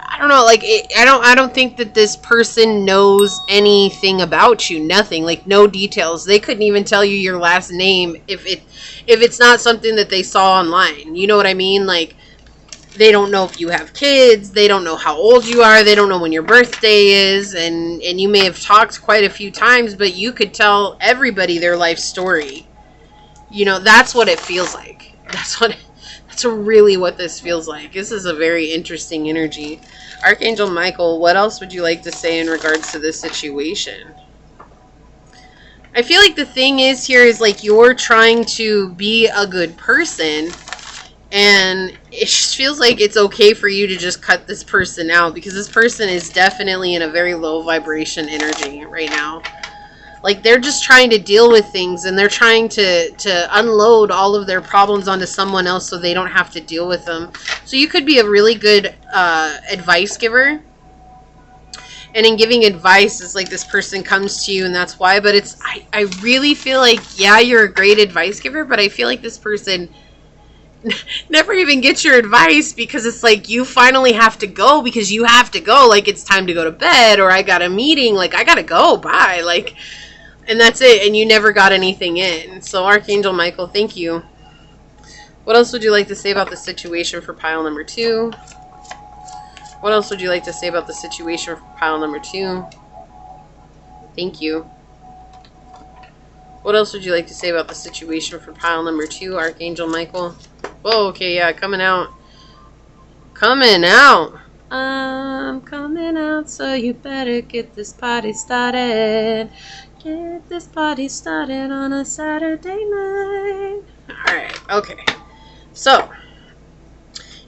I don't know, like, I don't think that this person knows anything about you. Nothing, like, no details. They couldn't even tell you your last name if it's not something that they saw online. You know what I mean? Like, they don't know if you have kids. They don't know how old you are. They don't know when your birthday is. And you may have talked quite a few times, but you could tell everybody their life story. You know, that's what it feels like. That's really what this feels like. This is a very interesting energy. Archangel Michael, what else would you like to say in regards to this situation? I feel like the thing is here is like you're trying to be a good person, and it just feels like it's okay for you to just cut this person out, because this person is definitely in a very low vibration energy right now. Like, they're just trying to deal with things, and they're trying to unload all of their problems onto someone else so they don't have to deal with them. So you could be a really good advice giver. And in giving advice, it's like this person comes to you, and that's why. But it's I really feel like, yeah, you're a great advice giver, but I feel like this person never even gets your advice, because it's like you finally have to go because you have to go. Like, it's time to go to bed, or I got a meeting. Like, I got to go. Bye. Like... And that's it, and you never got anything in. So, Archangel Michael, thank you. What else would you like to say about the situation for pile number 2? What else would you like to say about the situation for pile number 2? Thank you. What else would you like to say about the situation for pile number 2, Archangel Michael? Whoa, okay, yeah, coming out. Coming out. I'm coming out, so you better get this party started. Get this party started on a Saturday night. Alright, okay. So,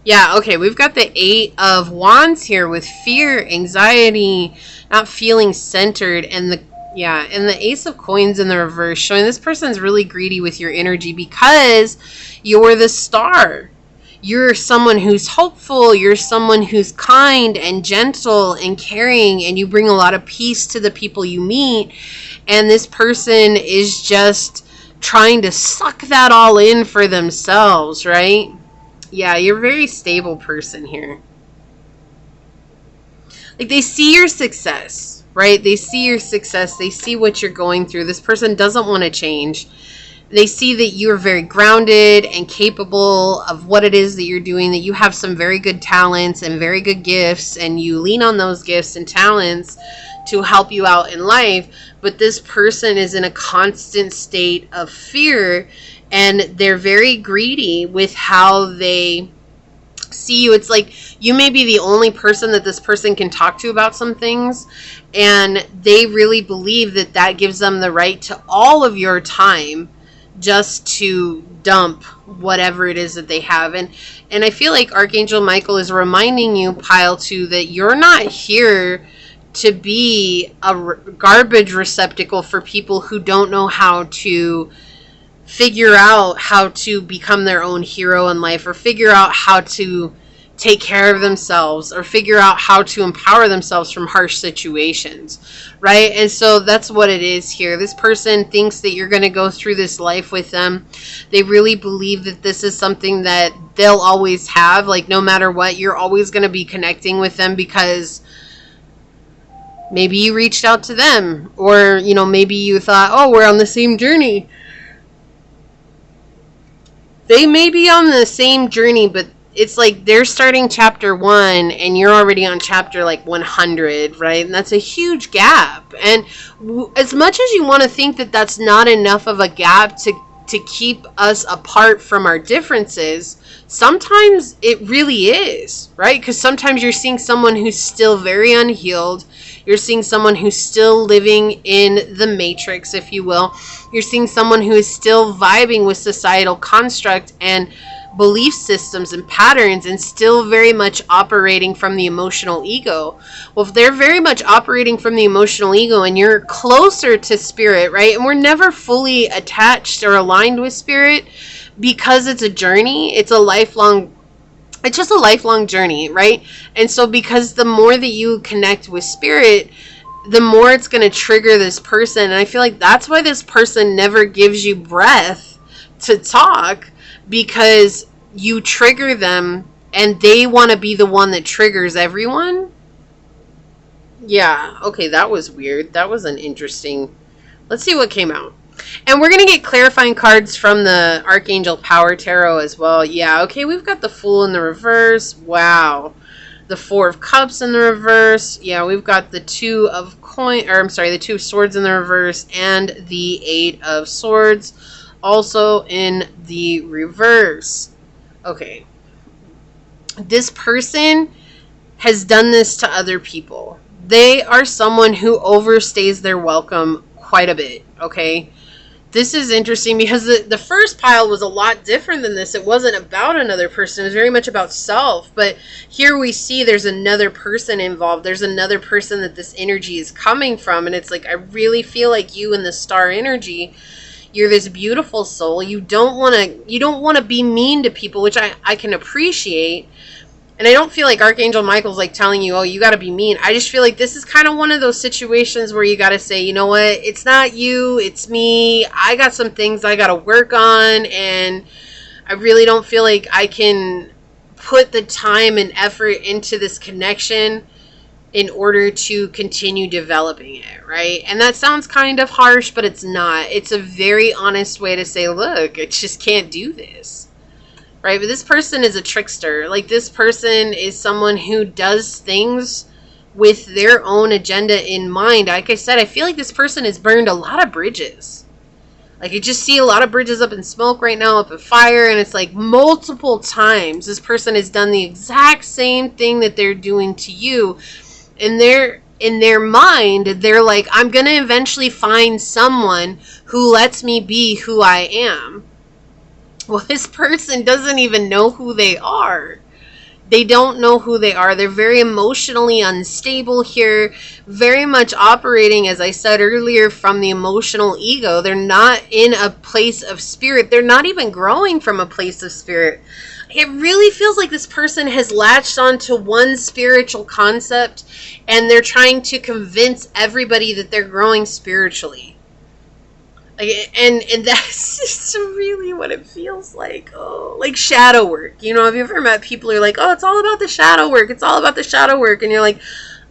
yeah, okay, we've got the 8 of Wands here with fear, anxiety, not feeling centered, and the Ace of Coins in the reverse, showing this person's really greedy with your energy because you're the star. You're someone who's hopeful, you're someone who's kind and gentle and caring, and you bring a lot of peace to the people you meet. And this person is just trying to suck that all in for themselves, right? Yeah, you're a very stable person here. Like, they see your success, right? They see your success. They see what you're going through. This person doesn't want to change. They see that you're very grounded and capable of what it is that you're doing, that you have some very good talents and very good gifts, and you lean on those gifts and talents to help you out in life. But this person is in a constant state of fear, and they're very greedy with how they see you. It's like you may be the only person that this person can talk to about some things, and they really believe that that gives them the right to all of your time just to dump whatever it is that they have. And I feel like Archangel Michael is reminding you, pile 2, that you're not here to be a garbage receptacle for people who don't know how to figure out how to become their own hero in life, or figure out how to take care of themselves, or figure out how to empower themselves from harsh situations, right? And so that's what it is here. This person thinks that you're going to go through this life with them. They really believe that this is something that they'll always have. Like, no matter what, you're always going to be connecting with them because maybe you reached out to them, or, you know, maybe you thought, oh, we're on the same journey. They may be on the same journey, but it's like they're starting chapter 1 and you're already on chapter like 100, right? And that's a huge gap. And as much as you want to think that that's not enough of a gap to keep us apart from our differences, sometimes it really is, right? Because sometimes you're seeing someone who's still very unhealed. You're seeing someone who's still living in the matrix, if you will. You're seeing someone who is still vibing with societal construct and belief systems and patterns, and still very much operating from the emotional ego. Well, if they're very much operating from the emotional ego and you're closer to spirit, right? And we're never fully attached or aligned with spirit because it's a journey. It's just a lifelong journey, right? And so because the more that you connect with spirit, the more it's going to trigger this person. And I feel like that's why this person never gives you breath to talk, because you trigger them and they want to be the one that triggers everyone. Yeah, okay, that was weird. That was an interesting... Let's see what came out. And we're going to get clarifying cards from the Archangel Power Tarot as well. Yeah, okay, we've got the Fool in the reverse. Wow. The Four of Cups in the reverse. Yeah, we've got the Two of Swords in the reverse, and the Eight of Swords also in the reverse. Okay. This person has done this to other people. They are someone who overstays their welcome quite a bit, okay? This is interesting because the first pile was a lot different than this. It wasn't about another person. It was very much about self. But here we see there's another person involved. There's another person that this energy is coming from. And it's like, I really feel like you and the star energy, you're this beautiful soul. You don't want to be mean to people, which I can appreciate. And I don't feel like Archangel Michael's like telling you, oh, you got to be mean. I just feel like this is kind of one of those situations where you got to say, you know what? It's not you, it's me. I got some things I got to work on, and I really don't feel like I can put the time and effort into this connection in order to continue developing it, right? And that sounds kind of harsh, but it's not. It's a very honest way to say, look, I just can't do this. Right? But this person is a trickster. Like, this person is someone who does things with their own agenda in mind. Like I said, I feel like this person has burned a lot of bridges. Like, I just see a lot of bridges up in smoke right now, up in fire, and it's like multiple times this person has done the exact same thing that they're doing to you. And in their mind, they're like, I'm going to eventually find someone who lets me be who I am. Well, this person doesn't even know who they are. They don't know who they are. They're very emotionally unstable here, very much operating, as I said earlier, from the emotional ego. They're not in a place of spirit. They're not even growing from a place of spirit. It really feels like this person has latched onto one spiritual concept, and they're trying to convince everybody that they're growing spiritually. And that's just really what it feels like. Oh, like shadow work. You know, have you ever met people who are like, oh, it's all about the shadow work. It's all about the shadow work. And you're like,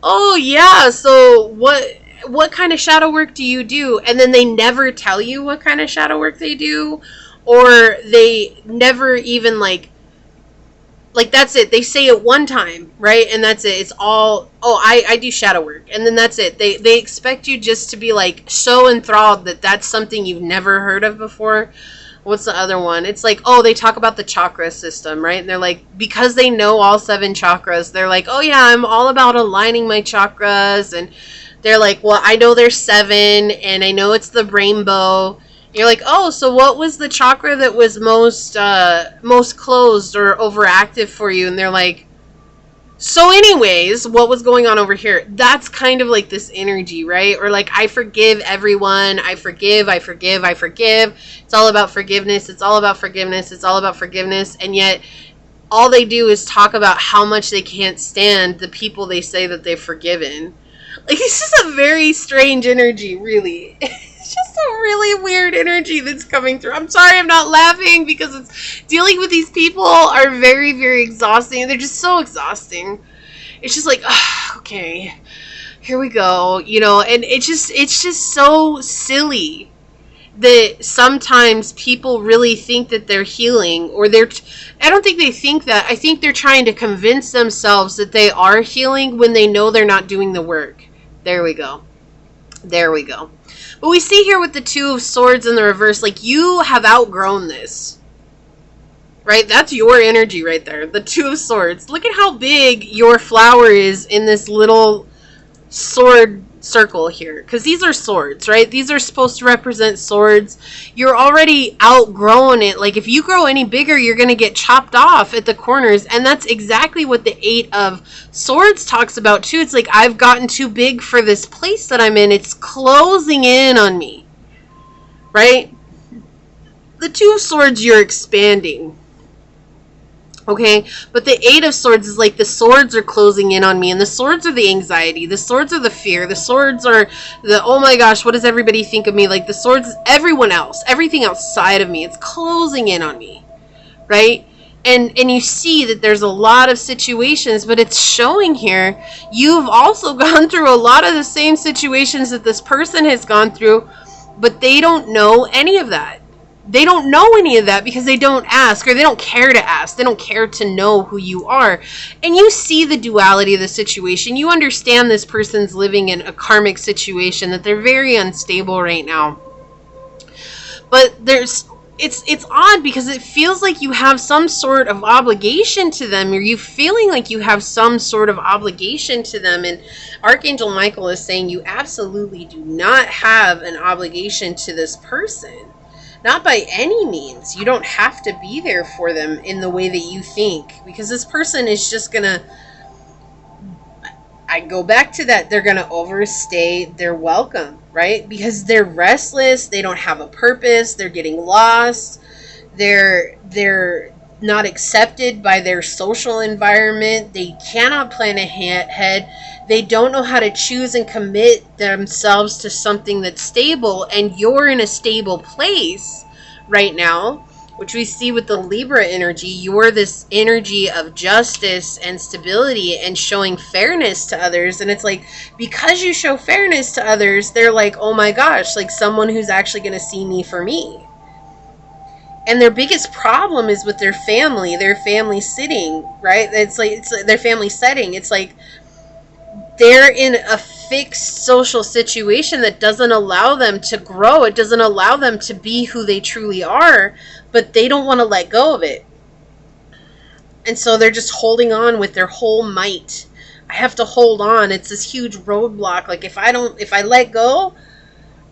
oh, yeah. So what kind of shadow work do you do? And then they never tell you what kind of shadow work they do. Or they never even like that's it. They say it one time, right? And that's it. It's all, oh, I do shadow work. And then that's it. They expect you just to be like so enthralled that that's something you've never heard of before. What's the other one? It's like, oh, they talk about the chakra system, right? And they're like, because they know all 7 chakras, they're like, oh yeah, I'm all about aligning my chakras. And they're like, well, I know there's 7 and I know it's the rainbow. You're like, oh, so what was the chakra that was most closed or overactive for you? And they're like, So anyways, what was going on over here? That's kind of like this energy, right? Or like, I forgive everyone. I forgive. It's all about forgiveness. It's all about forgiveness. It's all about forgiveness. And yet all they do is talk about how much they can't stand the people they say that they've forgiven. Like, it's just a very strange energy, really. It's just a really weird energy that's coming through. I'm sorry I'm not laughing, because it's dealing with these people are very, very exhausting. They're just so exhausting. It's just like, okay, here we go, you know, and it's just so silly that sometimes people really think that they're healing, or I don't think they think that. I think they're trying to convince themselves that they are healing when they know they're not doing the work. There we go. There we go. But we see here with the Two of Swords in the reverse, like, you have outgrown this. Right? That's your energy right there. The Two of Swords. Look at how big your flower is in this little sword circle here. Because these are swords, right? These are supposed to represent swords. You're already outgrown it. Like, if you grow any bigger, you're going to get chopped off at the corners. And that's exactly what the Eight of Swords talks about too. It's like, I've gotten too big for this place that I'm in. It's closing in on me. Right? The Two of Swords, you're expanding. Okay, but the Eight of Swords is like, the swords are closing in on me, and the swords are the anxiety, the swords are the fear, the swords are the, oh my gosh, what does everybody think of me? Like, the swords, everyone else, everything outside of me, it's closing in on me, right? And you see that there's a lot of situations, but it's showing here, you've also gone through a lot of the same situations that this person has gone through, but they don't know any of that. They don't know any of that because they don't ask, or they don't care to ask. They don't care to know who you are. And you see the duality of the situation. You understand this person's living in a karmic situation, that they're very unstable right now. But it's odd because it feels like you have some sort of obligation to them, or you feeling like you have some sort of obligation to them. And Archangel Michael is saying you absolutely do not have an obligation to this person. Not by any means. You don't have to be there for them in the way that you think. Because this person is just going to... I go back to that. They're going to overstay their welcome, right? Because they're restless. They don't have a purpose. They're getting lost. They're not accepted by their social environment. They cannot plan ahead. They don't know how to choose and commit themselves to something that's stable, and you're in a stable place right now, which we see with the Libra energy. You're this energy of justice and stability and showing fairness to others, and it's like, because you show fairness to others, they're like, oh my gosh, like someone who's actually going to see me for me. And their biggest problem is with their family sitting, right? It's their family setting. It's like they're in a fixed social situation that doesn't allow them to grow. It doesn't allow them to be who they truly are, but they don't want to let go of it. And so they're just holding on with their whole might. I have to hold on. It's this huge roadblock. Like, if I let go,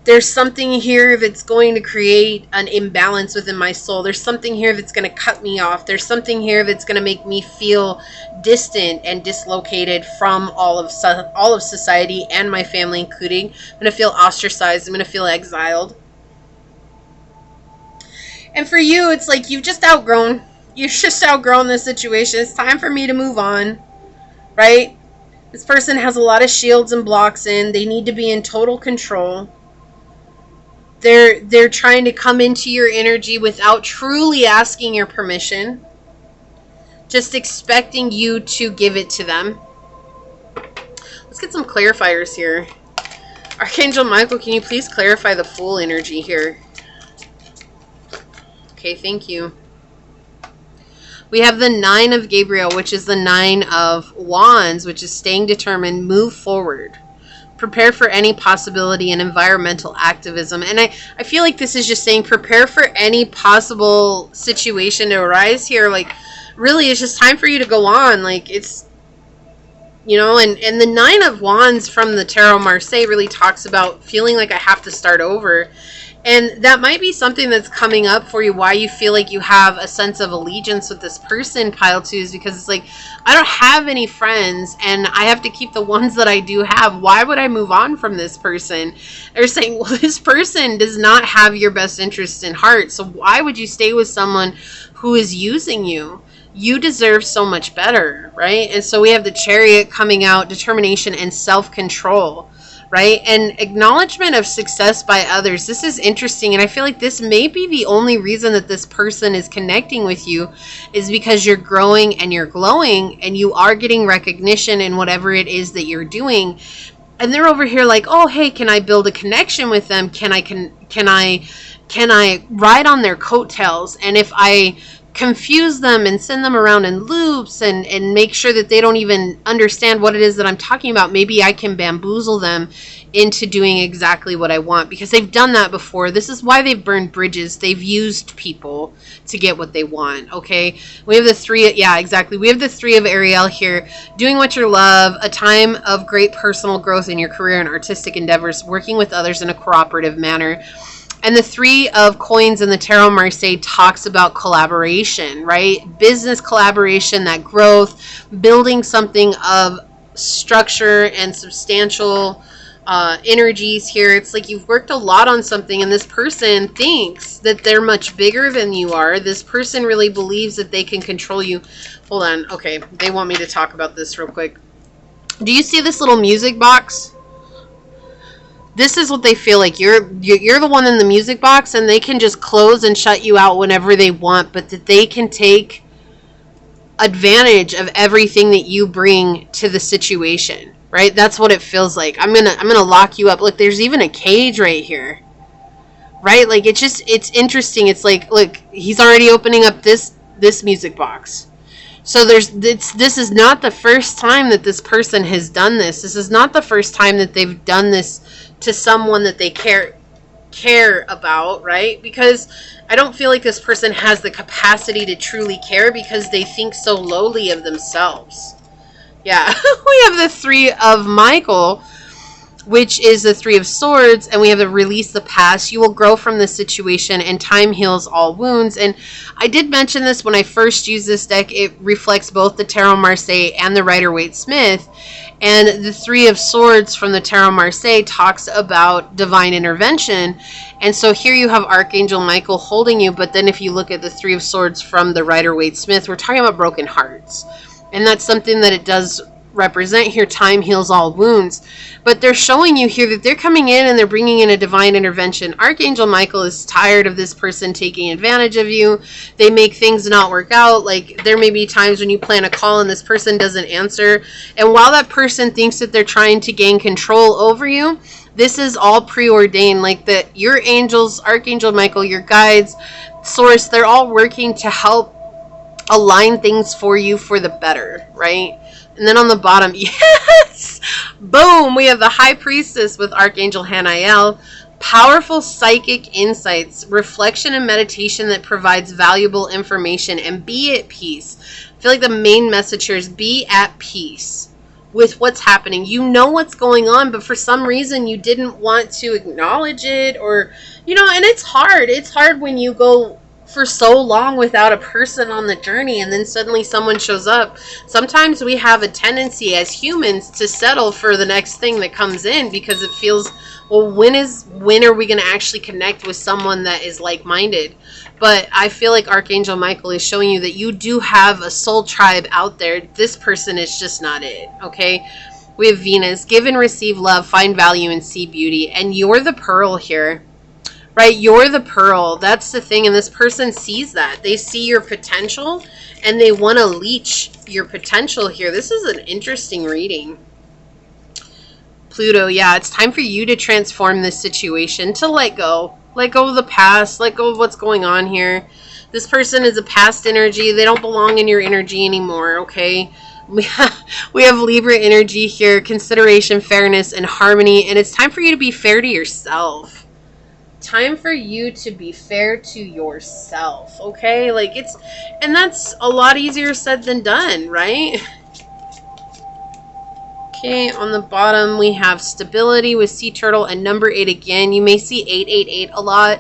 there's something here that's going to create an imbalance within my soul. There's something here that's going to cut me off. There's something here that's going to make me feel distant and dislocated from all of society and my family including. I'm going to feel ostracized. I'm going to feel exiled. And for you, it's like you've just outgrown this situation. It's time for me to move on, right? This person has a lot of shields and blocks in. They need to be in total control. They're trying to come into your energy without truly asking your permission. Just expecting you to give it to them. Let's get some clarifiers here. Archangel Michael, can you please clarify the Fool energy here? Okay, thank you. We have the Nine of Gabriel, which is the Nine of Wands, which is staying determined, move forward. Prepare for any possibility in environmental activism. And I feel like this is just saying prepare for any possible situation to arise here. Like, really, it's just time for you to go on. Like, it's, you know, and the Nine of Wands from the Tarot Marseille really talks about feeling like I have to start over. And that might be something that's coming up for you, why you feel like you have a sense of allegiance with this person, pile 2, is because it's like, I don't have any friends and I have to keep the ones that I do have. Why would I move on from this person? They're saying, well, this person does not have your best interest in heart. So why would you stay with someone who is using you? You deserve so much better, right? And so we have the Chariot coming out, determination and self-control. Right? And acknowledgement of success by others. This is interesting. And I feel like this may be the only reason that this person is connecting with you, is because you're growing and you're glowing and you are getting recognition in whatever it is that you're doing. And they're over here like, oh, hey, can I build a connection with them? Can I ride on their coattails? And if I confuse them and send them around in loops and make sure that they don't even understand what it is that I'm talking about, maybe I can bamboozle them into doing exactly what I want, because they've done that before. This is why they've burned bridges. They've used people to get what they want. Okay, we have the 3, yeah, exactly, we have the 3 of Ariel here, doing what you love, a time of great personal growth in your career and artistic endeavors, working with others in a cooperative manner. And the 3 of coins in the Tarot Marseille talks about collaboration, right? Business collaboration, that growth, building something of structure and substantial energies here. It's like you've worked a lot on something and this person thinks that they're much bigger than you are. This person really believes that they can control you. Hold on. Okay, they want me to talk about this real quick. Do you see this little music box? This is what they feel like. You're the one in the music box, and they can just close and shut you out whenever they want, but that they can take advantage of everything that you bring to the situation, right? That's what it feels like. I'm gonna lock you up. Look, there's even a cage right here, right? Like, it's interesting. It's like, look, he's already opening up this music box. So this is not the first time that this person has done this. This is not the first time that they've done this to someone that they care about, right? Because I don't feel like this person has the capacity to truly care, because they think so lowly of themselves. Yeah, we have the 3 of Michael, which is the 3 of Swords, and we have to release the past. You will grow from this situation, and time heals all wounds. And I did mention this when I first used this deck. It reflects both the Tarot Marseille and the Rider-Waite-Smith. And the 3 of Swords from the Tarot Marseille talks about divine intervention. And so here you have Archangel Michael holding you. But then if you look at the 3 of Swords from the Rider-Waite-Smith, we're talking about broken hearts. And that's something that it does represent here. Time heals all wounds. But they're showing you here that they're coming in and they're bringing in a divine intervention. Archangel Michael is tired of this person taking advantage of you. They make things not work out. Like, there may be times when you plan a call and this person doesn't answer, and while that person thinks that they're trying to gain control over you, this is all preordained. Like, that your angels, Archangel Michael, your guides, Source, they're all working to help align things for you for the better, right? And then on the bottom, yes, boom, we have the High Priestess with Archangel Hanael. Powerful psychic insights, reflection and meditation that provides valuable information, and be at peace. I feel like the main message here is be at peace with what's happening. You know what's going on, but for some reason you didn't want to acknowledge it, or, you know, and it's hard. It's hard when you go for so long without a person on the journey and then suddenly someone shows up. Sometimes we have a tendency as humans to settle for the next thing that comes in, because it feels, well, when are we going to actually connect with someone that is like-minded? But I feel like Archangel Michael is showing you that you do have a soul tribe out there. This person is just not it, okay? We have Venus, give and receive love, find value and see beauty. And you're the pearl here. Right, you're the pearl. That's the thing, and this person sees that. They see your potential, and they want to leech your potential here. This is an interesting reading. Pluto, yeah, it's time for you to transform this situation, to let go. Let go of the past. Let go of what's going on here. This person is a past energy. They don't belong in your energy anymore, okay? We have Libra energy here, consideration, fairness, and harmony, and it's time for you to be fair to yourself. Time for you to be fair to yourself, okay? Like, and that's a lot easier said than done, right? Okay, on the bottom we have stability with sea turtle and number 8 again. You may see 888 a lot.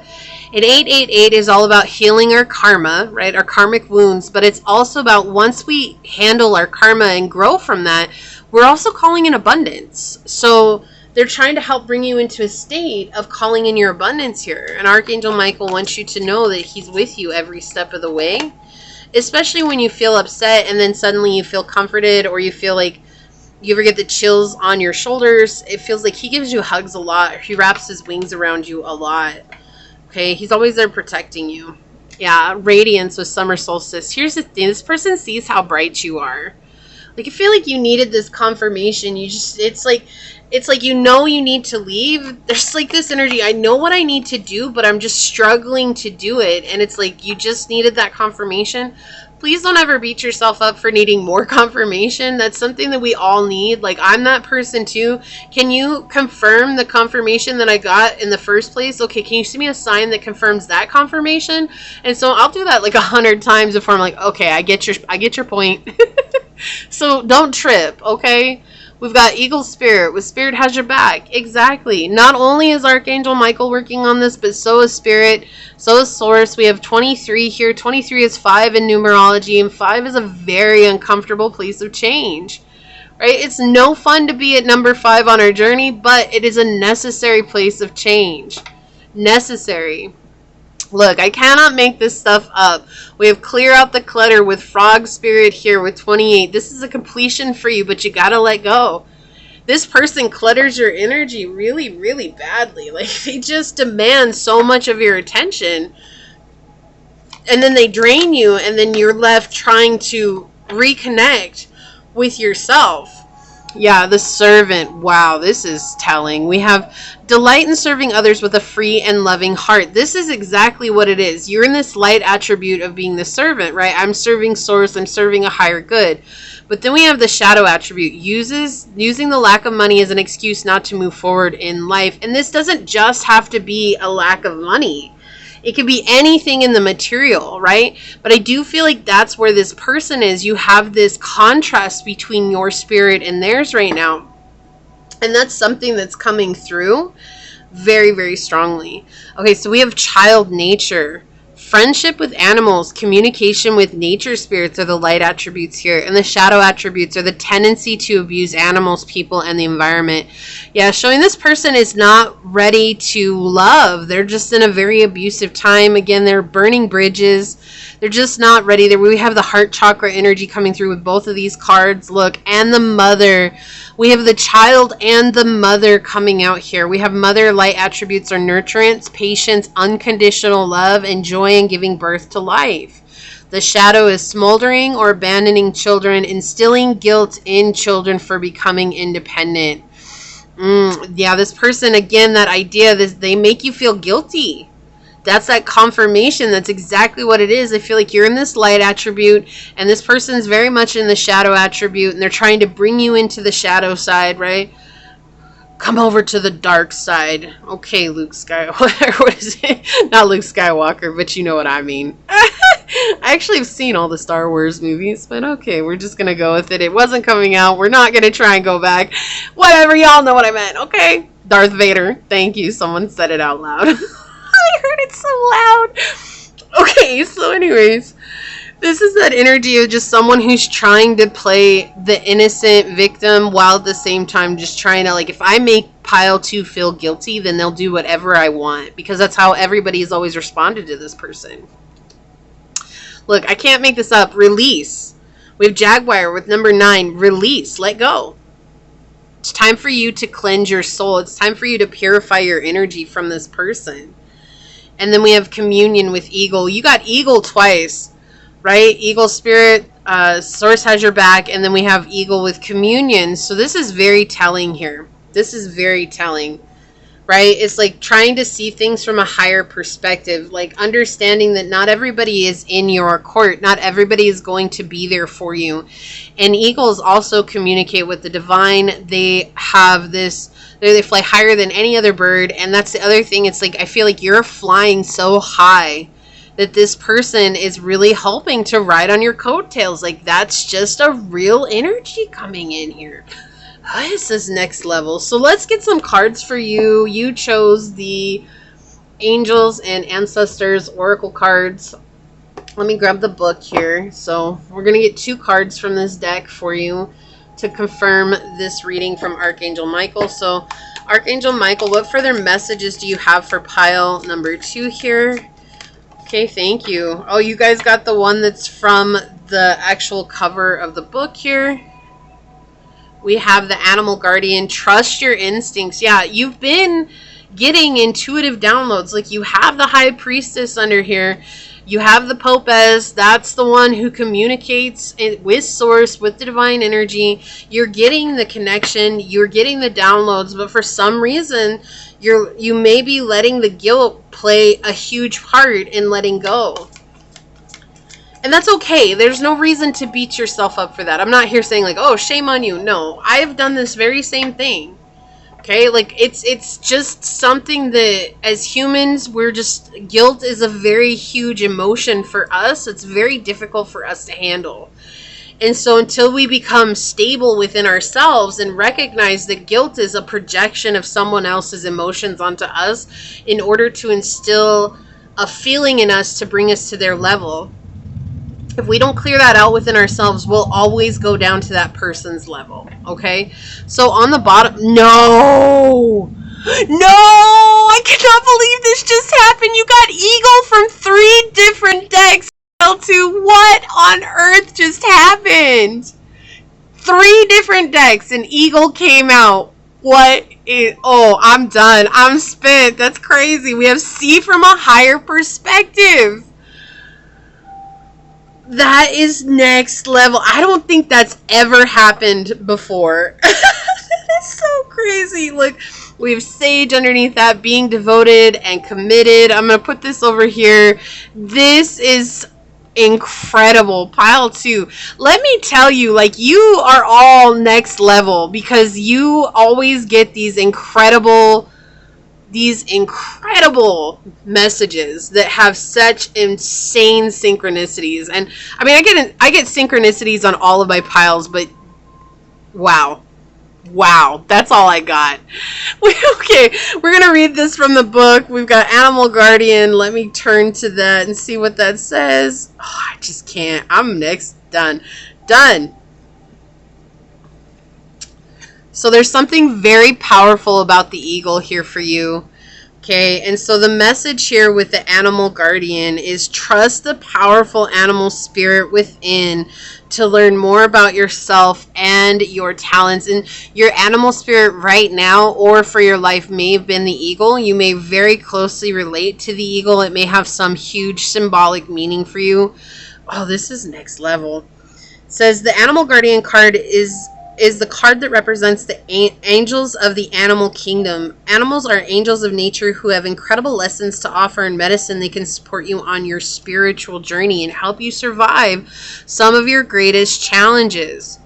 And 888 is all about healing our karma, right? Our karmic wounds, but it's also about once we handle our karma and grow from that, we're also calling in abundance. So they're trying to help bring you into a state of calling in your abundance here. And Archangel Michael wants you to know that he's with you every step of the way, especially when you feel upset and then suddenly you feel comforted, or you feel like you ever get the chills on your shoulders. It feels like he gives you hugs a lot. He wraps his wings around you a lot. Okay, he's always there protecting you. Yeah, radiance with summer solstice. Here's the thing. This person sees how bright you are. Like, I feel like you needed this confirmation. It's like you know you need to leave. There's like this energy. I know what I need to do, but I'm just struggling to do it. And it's like you just needed that confirmation. Please don't ever beat yourself up for needing more confirmation. That's something that we all need. Like, I'm that person too. Can you confirm the confirmation that I got in the first place? Okay, can you send me a sign that confirms that confirmation? And so I'll do that like 100 times before I'm like, okay, I get your point. So don't trip, okay? We've got Eagle Spirit. With Spirit has your back. Exactly. Not only is Archangel Michael working on this, but so is Spirit. So is Source. We have 23 here. 23 is 5 in numerology, and 5 is a very uncomfortable place of change. Right? It's no fun to be at number 5 on our journey, but it is a necessary place of change. Necessary. Look, I cannot make this stuff up. We have clear out the clutter with Frog Spirit here with 28. This is a completion for you, but you gotta let go. This person clutters your energy really, really badly. Like, they just demand so much of your attention. And then they drain you, and then you're left trying to reconnect with yourself. Yeah, the servant. Wow, this is telling. We have delight in serving others with a free and loving heart. This is exactly what it is. You're in this light attribute of being the servant, right? I'm serving source. I'm serving a higher good. But then we have the shadow attribute, using the lack of money as an excuse not to move forward in life. And this doesn't just have to be a lack of money. It could be anything in the material, right? But I do feel like that's where this person is. You have this contrast between your spirit and theirs right now. And that's something that's coming through very, very strongly. Okay, so we have child nature. Friendship with animals, communication with nature spirits are the light attributes here. And the shadow attributes are the tendency to abuse animals, people, and the environment. Yeah, showing this person is not ready to love. They're just in a very abusive time. Again, they're burning bridges. They're just not ready. There we have the heart chakra energy coming through with both of these cards. Look, and the mother. We have the child and the mother coming out here. We have mother light attributes are nurturance, patience, unconditional love, and joy in giving birth to life. The shadow is smoldering or abandoning children, instilling guilt in children for becoming independent. Yeah, this person, again, that idea, they make you feel guilty. That's that confirmation. That's exactly what it is. I feel like you're in this light attribute, and this person's very much in the shadow attribute, and they're trying to bring you into the shadow side, right? Come over to the dark side. Okay, Luke Skywalker. What is it? Not Luke Skywalker, but you know what I mean. I actually have seen all the Star Wars movies, but okay, we're just going to go with it. It wasn't coming out. We're not going to try and go back. Whatever, y'all know what I meant, okay? Darth Vader. Thank you. Someone said it out loud. I heard it so loud. Okay, so anyways, this is that energy of just someone who's trying to play the innocent victim while at the same time just trying to, like, if I make pile 2 feel guilty, then they'll do whatever I want, because that's how everybody has always responded to this person. Look, I can't make this up. Release. We have Jaguar with number 9. Release. Let go. It's time for you to cleanse your soul. It's time for you to purify your energy from this person. And then we have communion with Eagle. You got Eagle twice, right? Eagle Spirit, Source has your back. And then we have Eagle with communion. So this is very telling here. This is very telling, right? It's like trying to see things from a higher perspective. Like understanding that not everybody is in your court. Not everybody is going to be there for you. And Eagles also communicate with the divine. They have this... They fly higher than any other bird. And that's the other thing. It's like, I feel like you're flying so high that this person is really helping to ride on your coattails. Like, that's just a real energy coming in here. This is next level. So let's get some cards for you. You chose the Angels and Ancestors Oracle cards. Let me grab the book here. So we're going to get 2 cards from this deck for you to confirm this reading from Archangel Michael. So Archangel Michael, what further messages do you have for pile number 2 here? Okay, thank you. Oh, you guys got the one that's from the actual cover of the book here. We have the Animal Guardian. Trust your instincts. Yeah, you've been getting intuitive downloads. Like, you have the High Priestess under here. You have the Popes. That's the one who communicates with Source, with the divine energy. You're getting the connection. You're getting the downloads. But for some reason, you may be letting the guilt play a huge part in letting go. And that's okay. There's no reason to beat yourself up for that. I'm not here saying like, oh, shame on you. No, I have done this very same thing. Okay, like it's just something that as humans, guilt is a very huge emotion for us. It's very difficult for us to handle. And so until we become stable within ourselves and recognize that guilt is a projection of someone else's emotions onto us in order to instill a feeling in us to bring us to their level, if we don't clear that out within ourselves, we'll always go down to that person's level, okay? So on the bottom, no, I cannot believe this just happened. You got Eagle from 3 different decks. What on earth just happened? 3 different decks and Eagle came out. Oh, I'm done. I'm spent. That's crazy. We have See from a Higher Perspective. That is next level. I don't think that's ever happened before. That is so crazy. Look, we have Sage underneath that, being devoted and committed. I'm going to put this over here. This is incredible. Pile 2. Let me tell you, like, you are all next level because you always get these incredible messages that have such insane synchronicities. And I mean, I get synchronicities on all of my piles, but wow, that's all I got. Okay, we're gonna read this from the book. We've got Animal Guardian. Let me turn to that and see what that says. Oh, I just can't. I'm next. Done. So there's something very powerful about the Eagle here for you. Okay, and so the message here with the Animal Guardian is trust the powerful animal spirit within to learn more about yourself and your talents. And your animal spirit right now or for your life may have been the Eagle. You may very closely relate to the Eagle. It may have some huge symbolic meaning for you. Oh, this is next level. It says the Animal Guardian card is the card that represents the angels of the animal kingdom. Animals are angels of nature who have incredible lessons to offer in medicine. They can support you on your spiritual journey and help you survive some of your greatest challenges.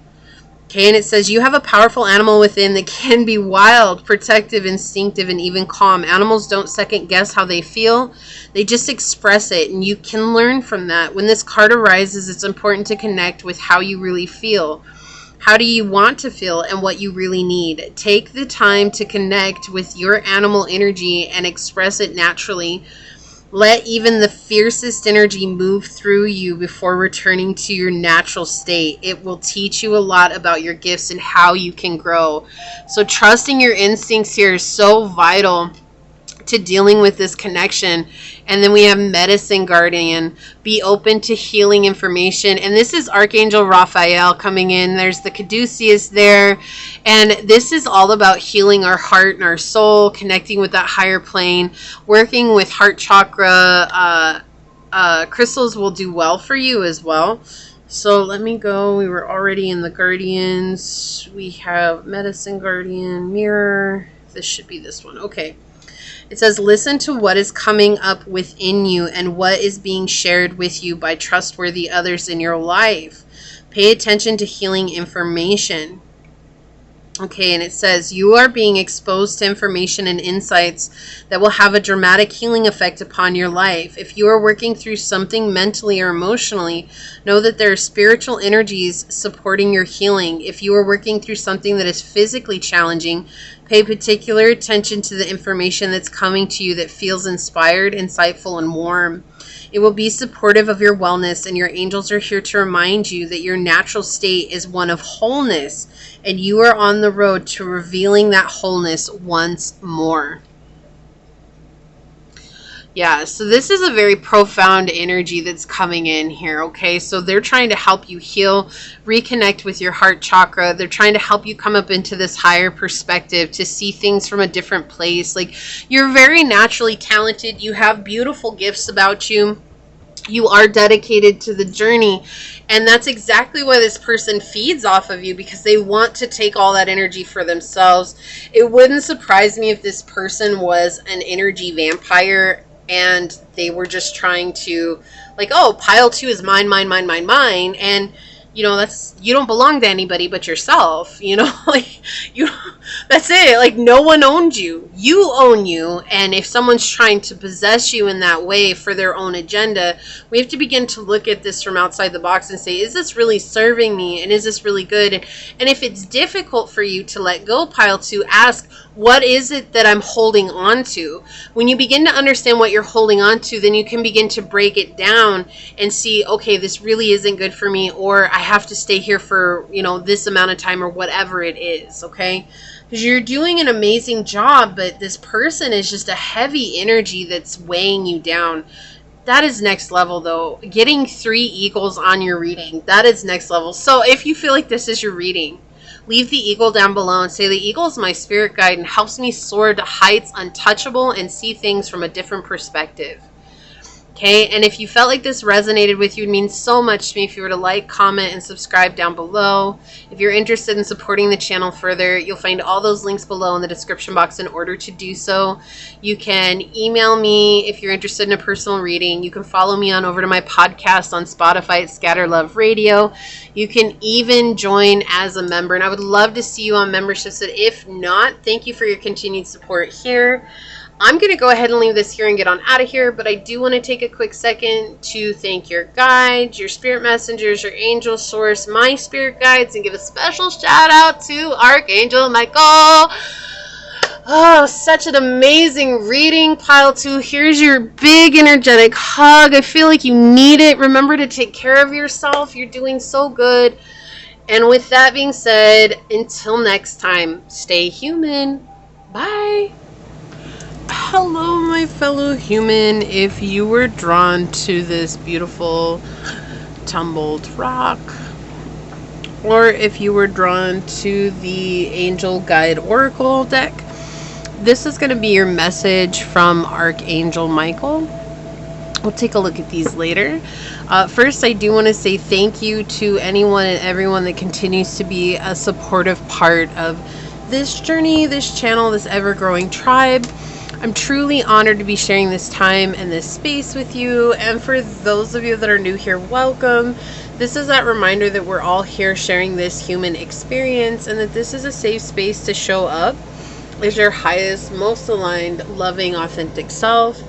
Okay, and it says you have a powerful animal within that can be wild, protective, instinctive, and even calm. Animals don't second guess how they feel. They just express it, and you can learn from that. When this card arises, it's important to connect with how you really feel. How do you want to feel and what you really need? Take the time to connect with your animal energy and express it naturally. Let even the fiercest energy move through you before returning to your natural state. It will teach you a lot about your gifts and how you can grow. So trusting your instincts here is so vital to dealing with this connection. And then we have Medicine Guardian. Be open to healing information. And this is Archangel Raphael coming in. There's the Caduceus there. And this is all about healing our heart and our soul, connecting with that higher plane, working with heart chakra. Crystals will do well for you as well. So let me go. We were already in the Guardians. We have Medicine Guardian, Mirror. This should be this one. Okay. It says, listen to what is coming up within you and what is being shared with you by trustworthy others in your life. Pay attention to healing information. Okay, and it says, you are being exposed to information and insights that will have a dramatic healing effect upon your life. If you are working through something mentally or emotionally, know that there are spiritual energies supporting your healing. If you are working through something that is physically challenging, pay particular attention to the information that's coming to you that feels inspired, insightful, and warm. It will be supportive of your wellness, and your angels are here to remind you that your natural state is one of wholeness, and you are on the road to revealing that wholeness once more. Yeah, so this is a very profound energy that's coming in here, okay? So they're trying to help you heal, reconnect with your heart chakra. They're trying to help you come up into this higher perspective, to see things from a different place. Like, you're very naturally talented. You have beautiful gifts about you. You are dedicated to the journey, and that's exactly why this person feeds off of you, because they want to take all that energy for themselves. It wouldn't surprise me if this person was an energy vampire and they were just trying to, like, oh, pile 2 is mine, mine, mine, mine, mine, and you know, that's, you don't belong to anybody but yourself, you know, like, you, that's it. Like, no one owns you. You own you. And if someone's trying to possess you in that way for their own agenda, we have to begin to look at this from outside the box and say, is this really serving me? And is this really good? And if it's difficult for you to let go, pile 2, ask, what is it that I'm holding on to? When you begin to understand what you're holding on to, then you can begin to break it down and see, okay, this really isn't good for me, or I have to stay here for, you know, this amount of time, or whatever it is, okay? Because you're doing an amazing job, but this person is just a heavy energy that's weighing you down. That is next level, though. Getting 3 eagles on your reading, that is next level. So if you feel like this is your reading, leave the eagle down below and say, the eagle is my spirit guide and helps me soar to heights untouchable and see things from a different perspective. Okay, and if you felt like this resonated with you, it means so much to me if you were to like, comment, and subscribe down below. If you're interested in supporting the channel further, you'll find all those links below in the description box in order to do so. You can email me if you're interested in a personal reading. You can follow me on over to my podcast on Spotify at Scatter Love Radio. You can even join as a member, and I would love to see you on memberships. And if not, thank you for your continued support here. I'm going to go ahead and leave this here and get on out of here, but I do want to take a quick second to thank your guides, your spirit messengers, your angel source, my spirit guides, and give a special shout out to Archangel Michael. Oh, such an amazing reading, pile 2. Here's your big energetic hug. I feel like you need it. Remember to take care of yourself. You're doing so good. And with that being said, until next time, stay human. Bye. Hello, my fellow human. If you were drawn to this beautiful tumbled rock, or if you were drawn to the Angel Guide Oracle deck, this is going to be your message from Archangel Michael. We'll take a look at these later. First, I do want to say thank you to anyone and everyone that continues to be a supportive part of this journey, this channel, this ever-growing tribe. I'm truly honored to be sharing this time and this space with you. And for those of you that are new here, welcome. This is that reminder that we're all here sharing this human experience, and that this is a safe space to show up as your highest, most aligned, loving, authentic self.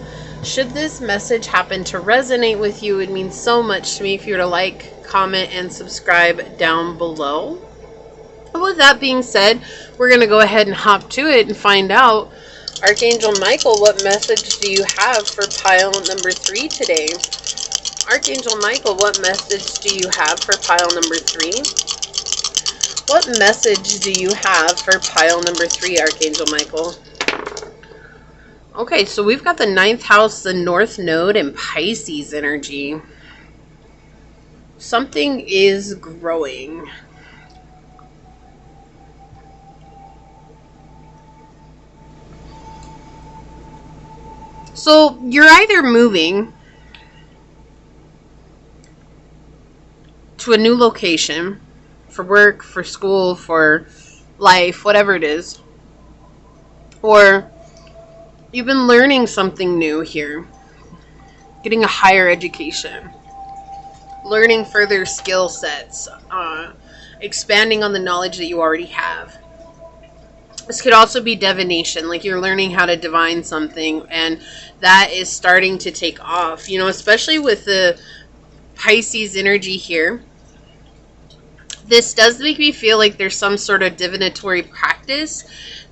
Should this message happen to resonate with you, it means so much to me if you were to like, comment, and subscribe down below. And with that being said, we're going to go ahead and hop to it and find out, Archangel Michael, what message do you have for pile number 3 today? Archangel Michael, what message do you have for pile number 3? What message do you have for pile number 3, Archangel Michael? Okay, so we've got the 9th house, the North Node, and Pisces energy. Something is growing. So you're either moving to a new location for work, for school, for life, whatever it is, or you've been learning something new here, getting a higher education, learning further skill sets, expanding on the knowledge that you already have. This could also be divination, like you're learning how to divine something, and that is starting to take off, you know, especially with the Pisces energy here. This does make me feel like there's some sort of divinatory practice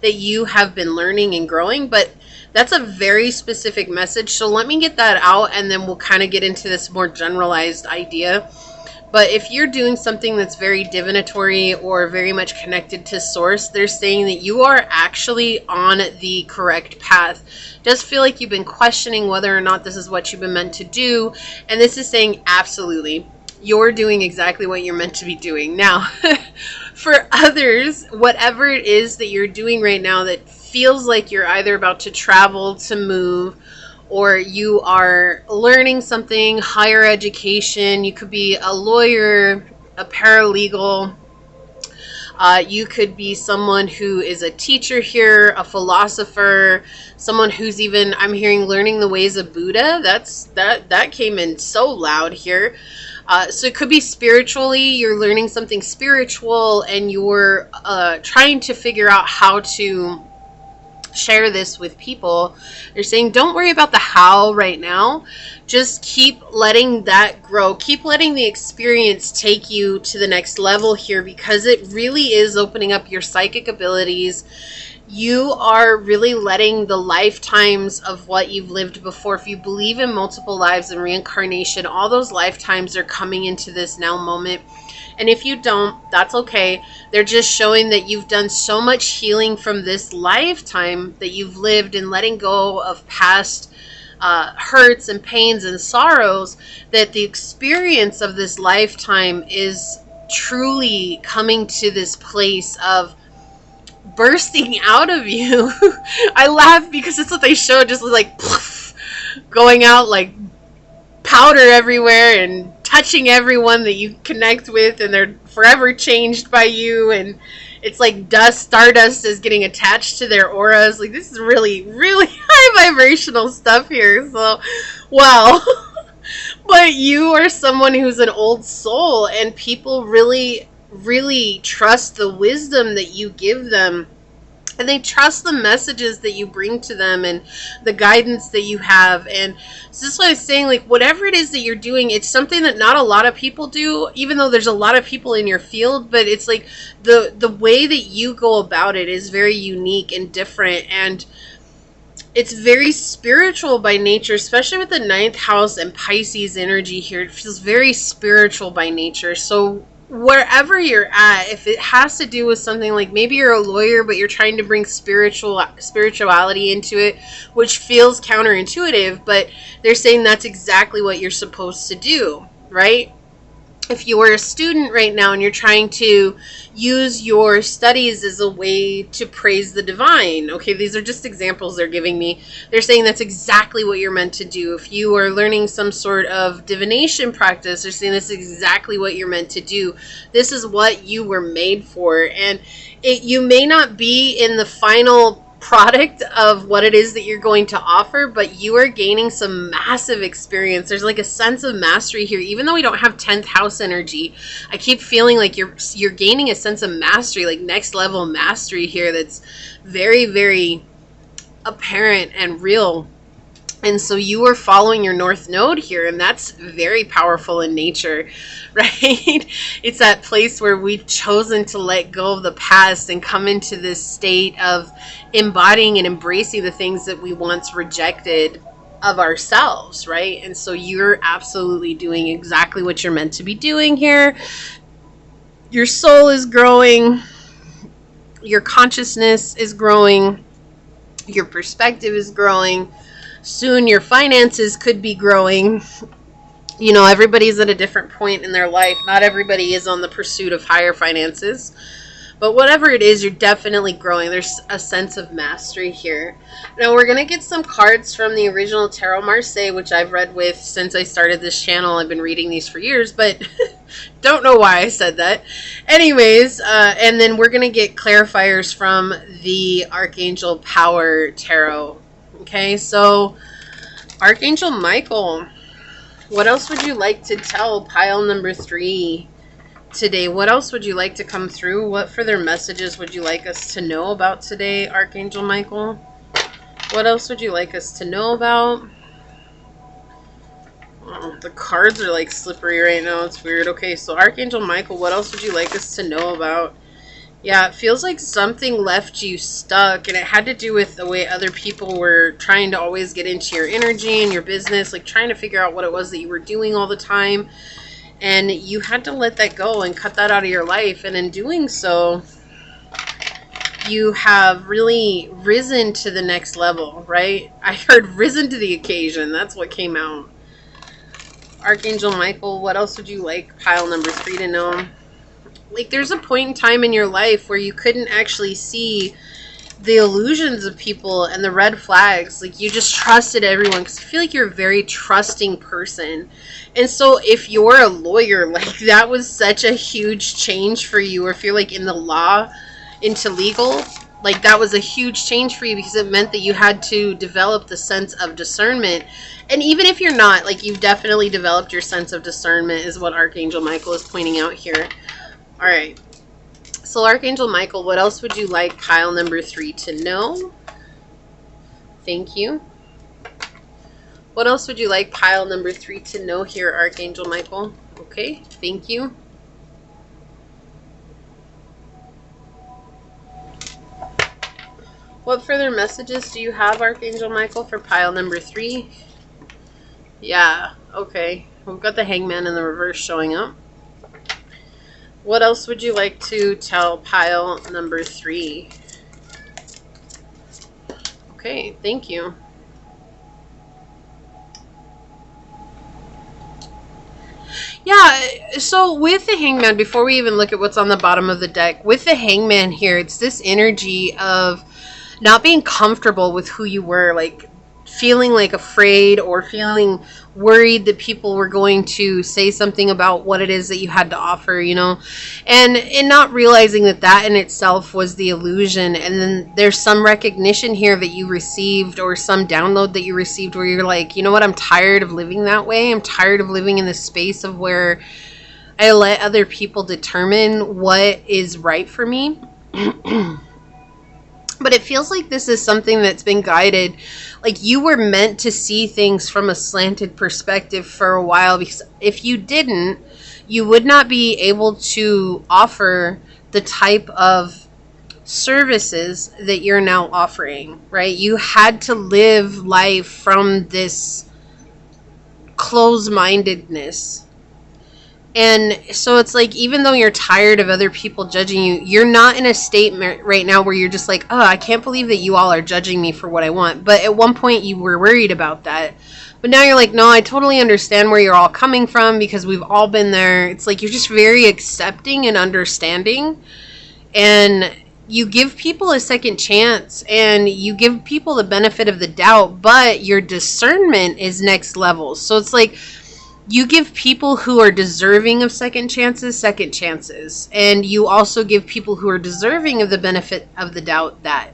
that you have been learning and growing, but that's a very specific message. So let me get that out, and then we'll kind of get into this more generalized idea. But if you're doing something that's very divinatory or very much connected to source, they're saying that you are actually on the correct path. It does feel like you've been questioning whether or not this is what you've been meant to do. And this is saying absolutely, you're doing exactly what you're meant to be doing. Now, for others, whatever it is that you're doing right now that feels like you're either about to travel, to move, or you are learning something, higher education. You could be a lawyer, a paralegal. You could be someone who is a teacher here, a philosopher, someone who's even, I'm hearing, learning the ways of Buddha. That came in so loud here. So it could be spiritually, you're learning something spiritual, and you're trying to figure out how to share this with people. They're saying don't worry about the how right now, just keep letting that grow, keep letting the experience take you to the next level here, because it really is opening up your psychic abilities. You are really letting the lifetimes of what you've lived before, if you believe in multiple lives and reincarnation, all those lifetimes are coming into this now moment. And if you don't, that's okay. They're just showing that you've done so much healing from this lifetime that you've lived, and letting go of past hurts and pains and sorrows, that the experience of this lifetime is truly coming to this place of bursting out of you. I laugh because it's what they show, just like poof, going out like powder everywhere and touching everyone that you connect with, and they're forever changed by you, and it's like stardust is getting attached to their auras. Like, this is really, really high vibrational stuff here. So, wow. But you are someone who's an old soul, and people really, really trust the wisdom that you give them. And they trust the messages that you bring to them and the guidance that you have. And so this is what I was saying, like, whatever it is that you're doing, it's something that not a lot of people do, even though there's a lot of people in your field. But it's like the way that you go about it is very unique and different. And it's very spiritual by nature, especially with the 9th house and Pisces energy here. It feels very spiritual by nature. So wherever you're at, if it has to do with something like maybe you're a lawyer, but you're trying to bring spirituality into it, which feels counterintuitive, but they're saying that's exactly what you're supposed to do, right? If you are a student right now and you're trying to use your studies as a way to praise the divine, okay, these are just examples they're giving me. They're saying that's exactly what you're meant to do. If you are learning some sort of divination practice, they're saying this is exactly what you're meant to do. This is what you were made for. And you may not be in the final product of what it is that you're going to offer, but you are gaining some massive experience. There's like a sense of mastery here, even though we don't have 10th house energy. I keep feeling like you're gaining a sense of mastery, like next level mastery here, that's very, very apparent and real. And so you are following your North Node here, and that's very powerful in nature, right? It's that place where we've chosen to let go of the past and come into this state of embodying and embracing the things that we once rejected of ourselves, right? And so you're absolutely doing exactly what you're meant to be doing here. Your soul is growing. Your consciousness is growing. Your perspective is growing. Soon your finances could be growing. You know, everybody's at a different point in their life. Not everybody is on the pursuit of higher finances. But whatever it is, you're definitely growing. There's a sense of mastery here. Now we're going to get some cards from the original Tarot Marseille, which I've read with since I started this channel. I've been reading these for years, but don't know why I said that. Anyways, and then we're going to get clarifiers from the Archangel Power Tarot. Okay, so Archangel Michael, what else would you like to tell pile number 3? today? What else would you like to come through? What further messages would you like us to know about today, Archangel Michael? What else would you like us to know about? Oh, the cards are like slippery right now. It's weird. Okay, so Archangel Michael, what else would you like us to know about? Yeah, it feels like something left you stuck, and it had to do with the way other people were trying to always get into your energy and your business, like trying to figure out what it was that you were doing all the time. And you had to let that go and cut that out of your life. And in doing so, you have really risen to the next level, right? I heard risen to the occasion. That's what came out. Archangel Michael, what else would you like pile number 3 to know? Like, there's a point in time in your life where you couldn't actually see the illusions of people and the red flags. Like, you just trusted everyone because I feel like you're a very trusting person. And so if you're a lawyer, like, that was such a huge change for you. Or if you're like in the law, into legal, like, that was a huge change for you because it meant that you had to develop the sense of discernment. And even if you're not, like, you've definitely developed your sense of discernment, is what Archangel Michael is pointing out here. All right. So Archangel Michael, what else would you like pile number 3 to know? Thank you. What else would you like pile number 3 to know here, Archangel Michael? Okay, thank you. What further messages do you have, Archangel Michael, for pile number 3? Yeah, okay. We've got the Hangman in the reverse showing up. What else would you like to tell pile number 3? Okay, thank you. Yeah, so with the Hangman, before we even look at what's on the bottom of the deck, with the Hangman here, it's this energy of not being comfortable with who you were, like feeling like afraid or feeling worried that people were going to say something about what it is that you had to offer, you know, and not realizing that that in itself was the illusion. And then there's some recognition here that you received, or some download that you received, where you're like, you know what, I'm tired of living that way. I'm tired of living in this space of where I let other people determine what is right for me. But it feels like this is something that's been guided. Like, you were meant to see things from a slanted perspective for a while, because if you didn't, you would not be able to offer the type of services that you're now offering, right? You had to live life from this closed-mindedness. And so it's like, even though you're tired of other people judging you, you're not in a state right now where you're just like, oh, I can't believe that you all are judging me for what I want. But at one point you were worried about that. But now you're like, no, I totally understand where you're all coming from, because we've all been there. It's like you're just very accepting and understanding. And you give people a second chance, and you give people the benefit of the doubt, but your discernment is next level. So it's like, you give people who are deserving of second chances. And you also give people who are deserving of the benefit of the doubt that.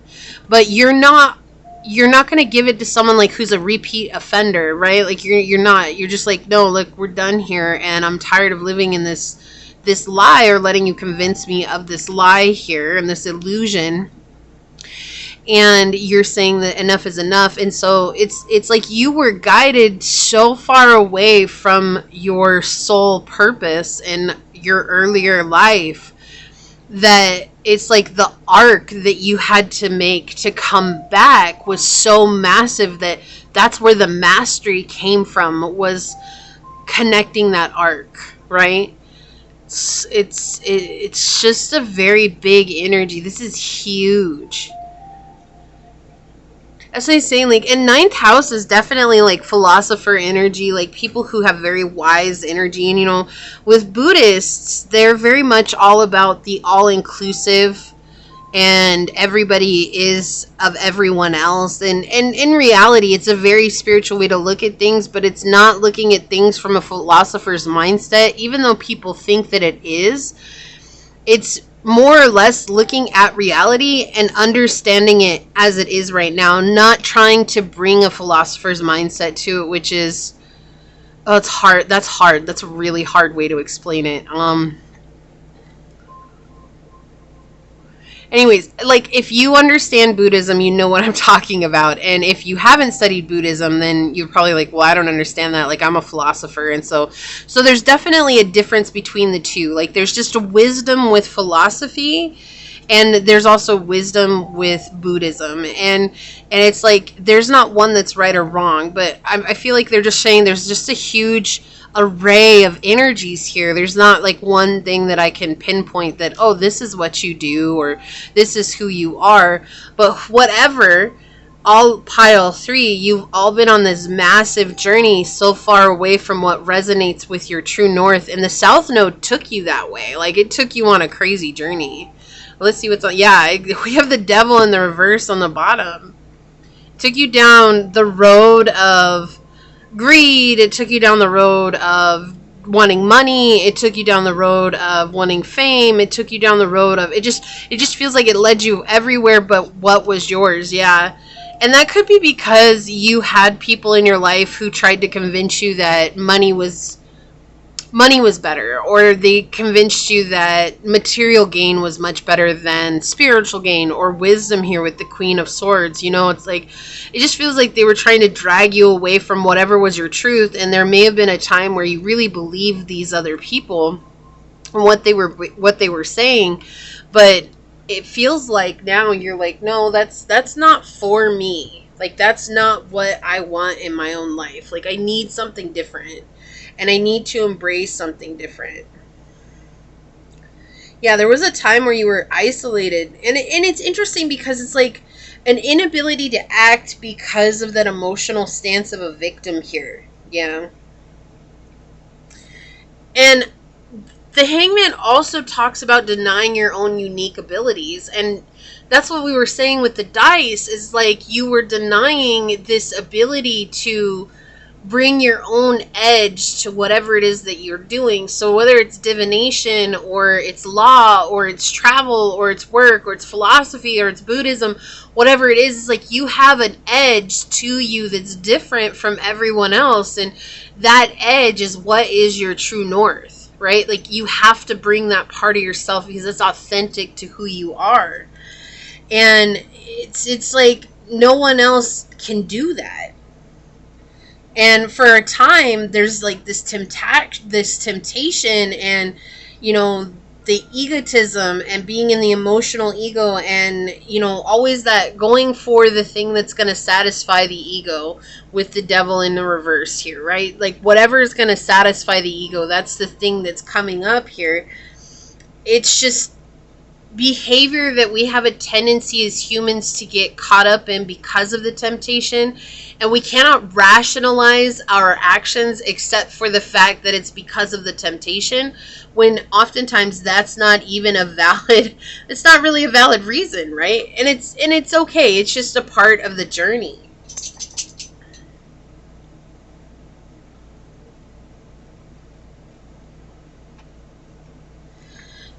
But you're not going to give it to someone like who's a repeat offender, right? Like, you're not. You're just like, no, look, we're done here, and I'm tired of living in this lie, or letting you convince me of this lie here and this illusion. And you're saying that enough is enough. And so it's like you were guided so far away from your soul purpose in your earlier life that it's like the arc that you had to make to come back was so massive that that's where the mastery came from, was connecting that arc, right? It's just a very big energy. This is huge. As I was saying, like, in 9th house is definitely like philosopher energy, like people who have very wise energy. And, you know, with Buddhists, they're very much all about the all-inclusive, and everybody is of everyone else. And in reality, it's a very spiritual way to look at things, but it's not looking at things from a philosopher's mindset, even though people think that it is. It's more or less looking at reality and understanding it as it is right now, not trying to bring a philosopher's mindset to it, which is, oh, it's hard. That's hard. That's a really hard way to explain it. Anyways, like, if you understand Buddhism, you know what I'm talking about. And if you haven't studied Buddhism, then you're probably like, well, I don't understand that. Like, I'm a philosopher. And so there's definitely a difference between the two. Like, there's just a wisdom with philosophy, and there's also wisdom with Buddhism. And it's like, there's not one that's right or wrong, but I feel like they're just saying there's just a huge array of energies here. There's not like one thing that I can pinpoint that, oh, this is what you do, or this is who you are. But whatever, all pile 3, you've all been on this massive journey so far away from what resonates with your true north, and the South Node took you that way. Like, it took you on a crazy journey. Let's see what's on. Yeah, we have the Devil in the reverse on the bottom. It took you down the road of greed. It took you down the road of wanting money. It took you down the road of wanting fame. It took you down the road of, it just feels like it led you everywhere but what was yours. Yeah. And that could be because you had people in your life who tried to convince you that money was better, or they convinced you that material gain was much better than spiritual gain or wisdom here with the Queen of Swords. You know, it's like, it just feels like they were trying to drag you away from whatever was your truth. And there may have been a time where you really believed these other people and what they were saying, but it feels like now you're like, no, that's not for me. Like, that's not what I want in my own life. Like, I need something different. And I need to embrace something different. Yeah, there was a time where you were isolated. And it's interesting because it's like an inability to act because of that emotional stance of a victim here. Yeah. And the Hangman also talks about denying your own unique abilities. And that's what we were saying with the dice, is like you were denying this ability to bring your own edge to whatever it is that you're doing. So whether it's divination, or it's law, or it's travel, or it's work, or it's philosophy, or it's Buddhism, whatever it is, it's like you have an edge to you that's different from everyone else. And that edge is what is your true north, right? Like, you have to bring that part of yourself because it's authentic to who you are. And it's like no one else can do that. And for a time, there's like this temptation and, you know, the egotism and being in the emotional ego and, you know, always that going for the thing that's going to satisfy the ego with the Devil in the reverse here, right? Like, whatever is going to satisfy the ego, that's the thing that's coming up here. It's just behavior that we have a tendency as humans to get caught up in because of the temptation, and we cannot rationalize our actions except for the fact that it's because of the temptation, when oftentimes that's not even it's not really a valid reason, right? And it's okay. It's just a part of the journey.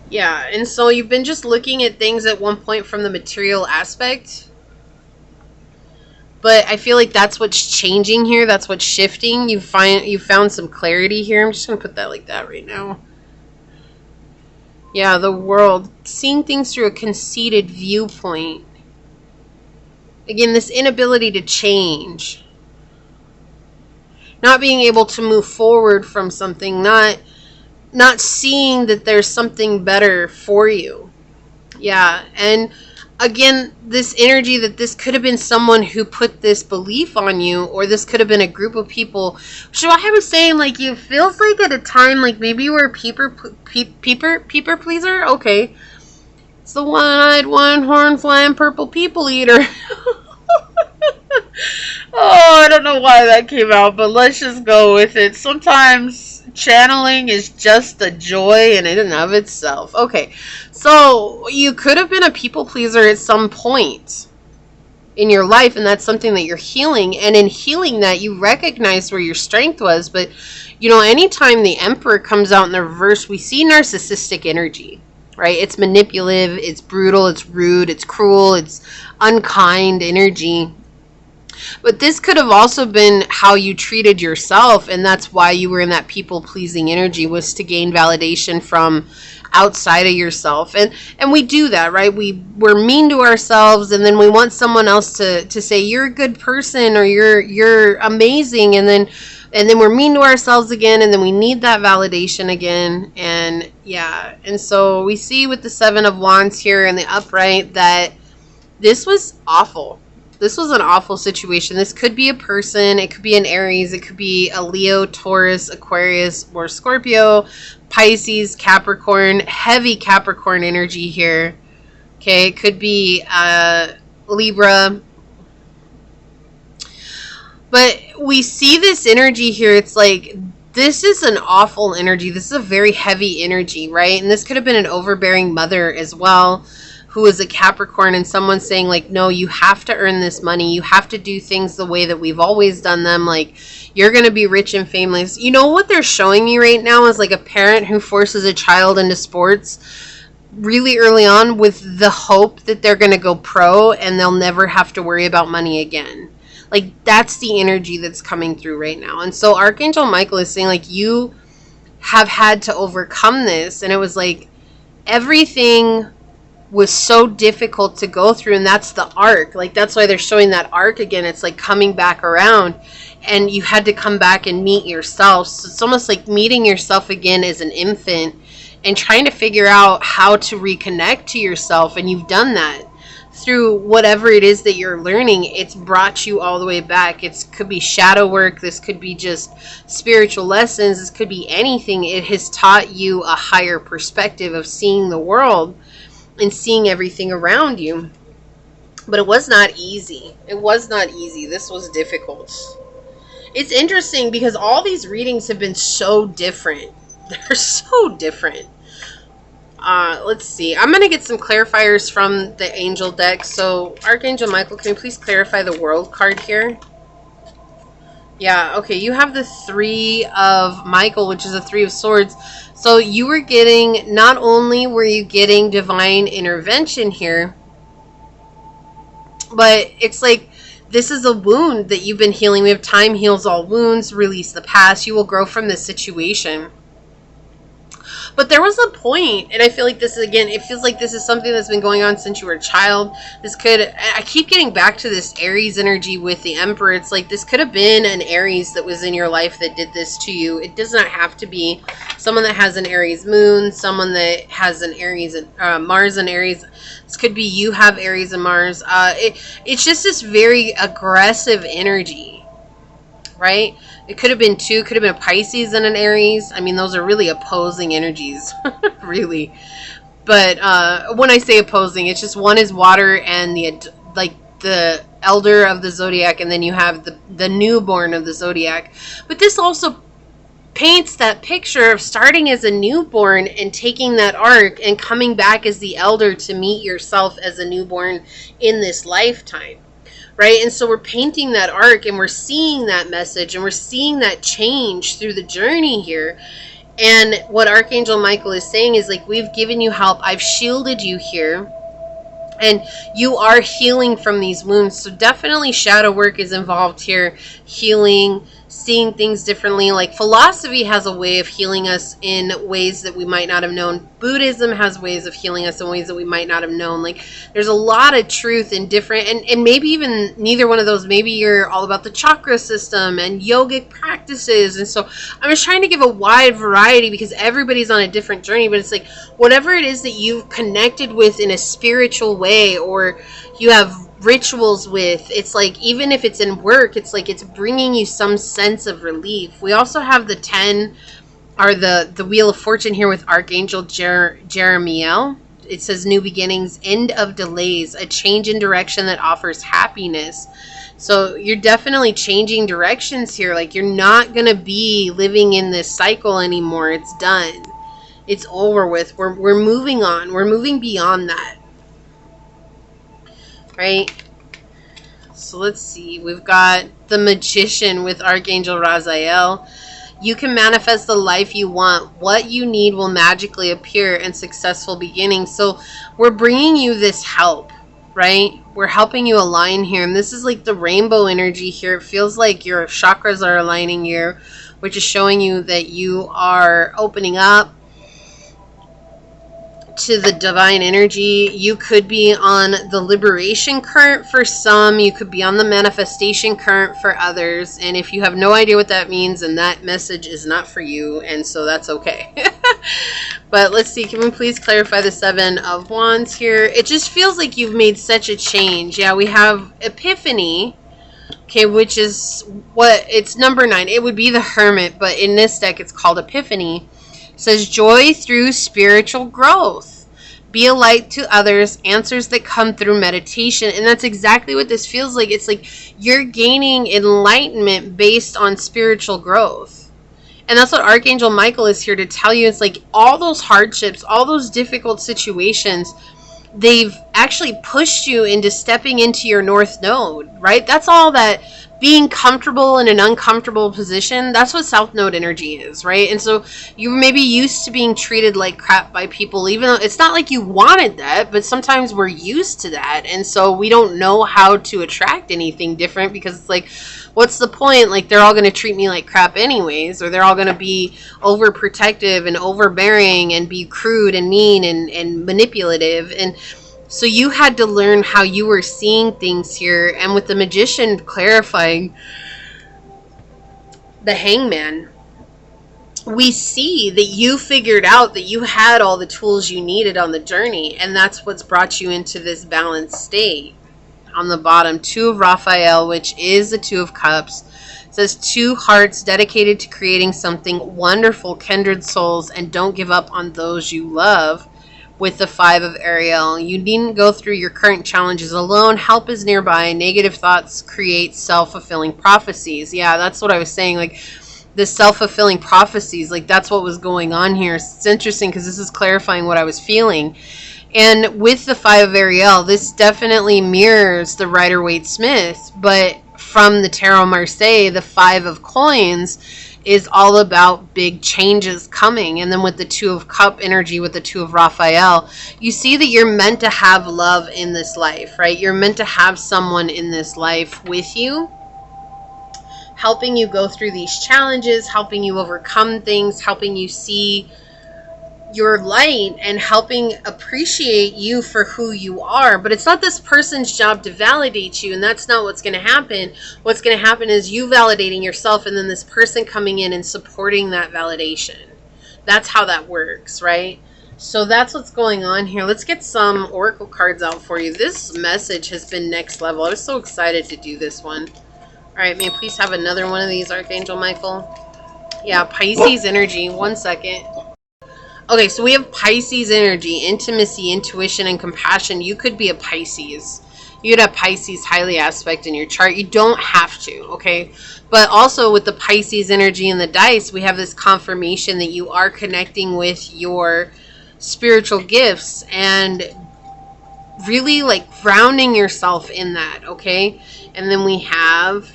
Yeah, and so you've been just looking at things at one point from the material aspect. But I feel like that's what's changing here. That's what's shifting. You found some clarity here. I'm just going to put that like that right now. Yeah, the world. Seeing things through a conceited viewpoint. Again, this inability to change. Not being able to move forward from something. Not seeing that there's something better for you. Yeah, and again, this energy that this could have been someone who put this belief on you, or this could have been a group of people. So I was saying, like, it feels like at a time, like maybe you were a peeper pleaser. Okay, it's the one-eyed, one-horn, flying purple people eater. Oh, I don't know why that came out, but let's just go with it. Sometimes channeling is just a joy in and of itself. Okay, so you could have been a people pleaser at some point in your life, and that's something that you're healing. And in healing that, you recognize where your strength was. But, you know, anytime the Emperor comes out in the reverse, we see narcissistic energy, right? It's manipulative, it's brutal, it's rude, it's cruel, it's unkind energy. But this could have also been how you treated yourself, and that's why you were in that people-pleasing energy, was to gain validation from outside of yourself. And we do that, right? We're mean to ourselves, and then we want someone else to say you're a good person or you're amazing, and then we're mean to ourselves again, and then we need that validation again. And yeah, and so we see with the 7 of Wands here in the upright that this was awful. This was an awful situation. This could be a person. It could be an Aries. It could be a Leo, Taurus, Aquarius, or Scorpio, Pisces, Capricorn. Heavy Capricorn energy here. Okay, it could be Libra. But we see this energy here. It's like, this is an awful energy. This is a very heavy energy, right? And this could have been an overbearing mother as well, who is a Capricorn, and someone saying like, no, you have to earn this money. You have to do things the way that we've always done them. Like, you're going to be rich and famous. You know what they're showing me right now is like a parent who forces a child into sports really early on with the hope that they're going to go pro and they'll never have to worry about money again. Like, that's the energy that's coming through right now. And so Archangel Michael is saying like, you have had to overcome this. And it was like, everything was so difficult to go through, and that's the arc. Like, that's why they're showing that arc again. It's like coming back around, and you had to come back and meet yourself. So it's almost like meeting yourself again as an infant and trying to figure out how to reconnect to yourself. And you've done that through whatever it is that you're learning. It's brought you all the way back. It could be shadow work. This could be just spiritual lessons. This could be anything. It has taught you a higher perspective of seeing the world and seeing everything around you. But it was not easy. It was not easy. This was difficult. It's interesting because all these readings have been so different. They're so different. Let's see. I'm going to get some clarifiers from the angel deck. So, Archangel Michael, can you please clarify the World card here? Yeah, okay. You have the 3 of Michael, which is a 3 of Swords. So you were getting, not only were you getting divine intervention here, but it's like, this is a wound that you've been healing. We have time heals all wounds, release the past. You will grow from this situation. But there was a point, and I feel like this is, again, it feels like this is something that's been going on since you were a child. This could, I keep getting back to this Aries energy with the Emperor. It's like this could have been an Aries that was in your life that did this to you. It does not have to be someone that has an Aries moon, someone that has an Aries, Mars and Aries. This could be you have Aries and Mars. It's just this very aggressive energy, right? It could have been 2, could have been a Pisces and an Aries. I mean, those are really opposing energies, really. But when I say opposing, it's just one is water and the elder of the zodiac, and then you have the newborn of the zodiac. But this also paints that picture of starting as a newborn and taking that arc and coming back as the elder to meet yourself as a newborn in this lifetime. Right? And so we're painting that arc, and we're seeing that message, and we're seeing that change through the journey here. And what Archangel Michael is saying is like, we've given you help. I've shielded you here, and you are healing from these wounds. So definitely shadow work is involved here. Healing, seeing things differently. Like, philosophy has a way of healing us in ways that we might not have known. Buddhism has ways of healing us in ways that we might not have known. Like, there's a lot of truth in different, and maybe even neither one of those. Maybe you're all about the chakra system and yogic practices. And so I'm just trying to give a wide variety because everybody's on a different journey. But it's like, whatever it is that you've connected with in a spiritual way, or you have rituals with, it's like, even if it's in work, it's like it's bringing you some sense of relief. We also have the 10, or the Wheel of Fortune here with Archangel Jeremiel. It says new beginnings, end of delays, a change in direction that offers happiness. So you're definitely changing directions here. Like, you're not going to be living in this cycle anymore. It's done. It's over with. We're moving on. We're moving beyond that. Right? So let's see. We've got the Magician with Archangel Raziel. You can manifest the life you want. What you need will magically appear in successful beginnings. So we're bringing you this help, right? We're helping you align here. And this is like the rainbow energy here. It feels like your chakras are aligning here, which is showing you that you are opening up. to the divine energy. You could be on the liberation current for some. You could be on the manifestation current for others. And if you have no idea what that means, then that message is not for you. And so that's okay. But let's see. Can we please clarify the Seven of Wands here? It just feels like you've made such a change. Yeah, we have Epiphany. Okay, which is what, it's number 9. It would be the Hermit, but in this deck it's called Epiphany. It says joy through spiritual growth. Be a light to others, answers that come through meditation. And that's exactly what this feels like. It's like you're gaining enlightenment based on spiritual growth. And that's what Archangel Michael is here to tell you. It's like all those hardships, all those difficult situations, they've actually pushed you into stepping into your North Node, right? That's all that being comfortable in an uncomfortable position, that's what South Node energy is, right? And so you may be used to being treated like crap by people, even though it's not like you wanted that, but sometimes we're used to that. And so we don't know how to attract anything different because it's like, what's the point? Like, they're all going to treat me like crap anyways, or they're all going to be overprotective and overbearing and be crude and mean and manipulative. And so you had to learn how you were seeing things here. And with the Magician clarifying the Hangman, we see that you figured out that you had all the tools you needed on the journey. And that's what's brought you into this balanced state. On the bottom, 2 of Raphael, which is the 2 of Cups. It says 2 hearts dedicated to creating something wonderful, kindred souls, and don't give up on those you love. With the 5 of Ariel, you needn't go through your current challenges alone. Help is nearby. Negative thoughts create self-fulfilling prophecies. Yeah, that's what I was saying. Like, the self-fulfilling prophecies, like that's what was going on here. It's interesting because this is clarifying what I was feeling. And with the 5 of Ariel, this definitely mirrors the Rider-Waite-Smith, but from the Tarot Marseille, the 5 of Coins is all about big changes coming. And then with the 2 of Cup energy, with the 2 of Raphael, you see that you're meant to have love in this life, right? You're meant to have someone in this life with you, helping you go through these challenges, helping you overcome things, helping you see your light and helping appreciate you for who you are. But it's not this person's job to validate you, and that's not what's going to happen. What's going to happen is you validating yourself and then this person coming in and supporting that validation. That's how that works, right? So that's what's going on here. Let's get some oracle cards out for you. This message has been next level. I was so excited to do this one. All right, may I please have another one of these, Archangel Michael? Yeah, Pisces energy. 1 second. Okay, so we have Pisces energy, intimacy, intuition, and compassion. You could be a Pisces. You could have Pisces highly aspect in your chart. You don't have to, okay? But also with the Pisces energy and the dice, we have this confirmation that you are connecting with your spiritual gifts and really like grounding yourself in that, okay? And then we have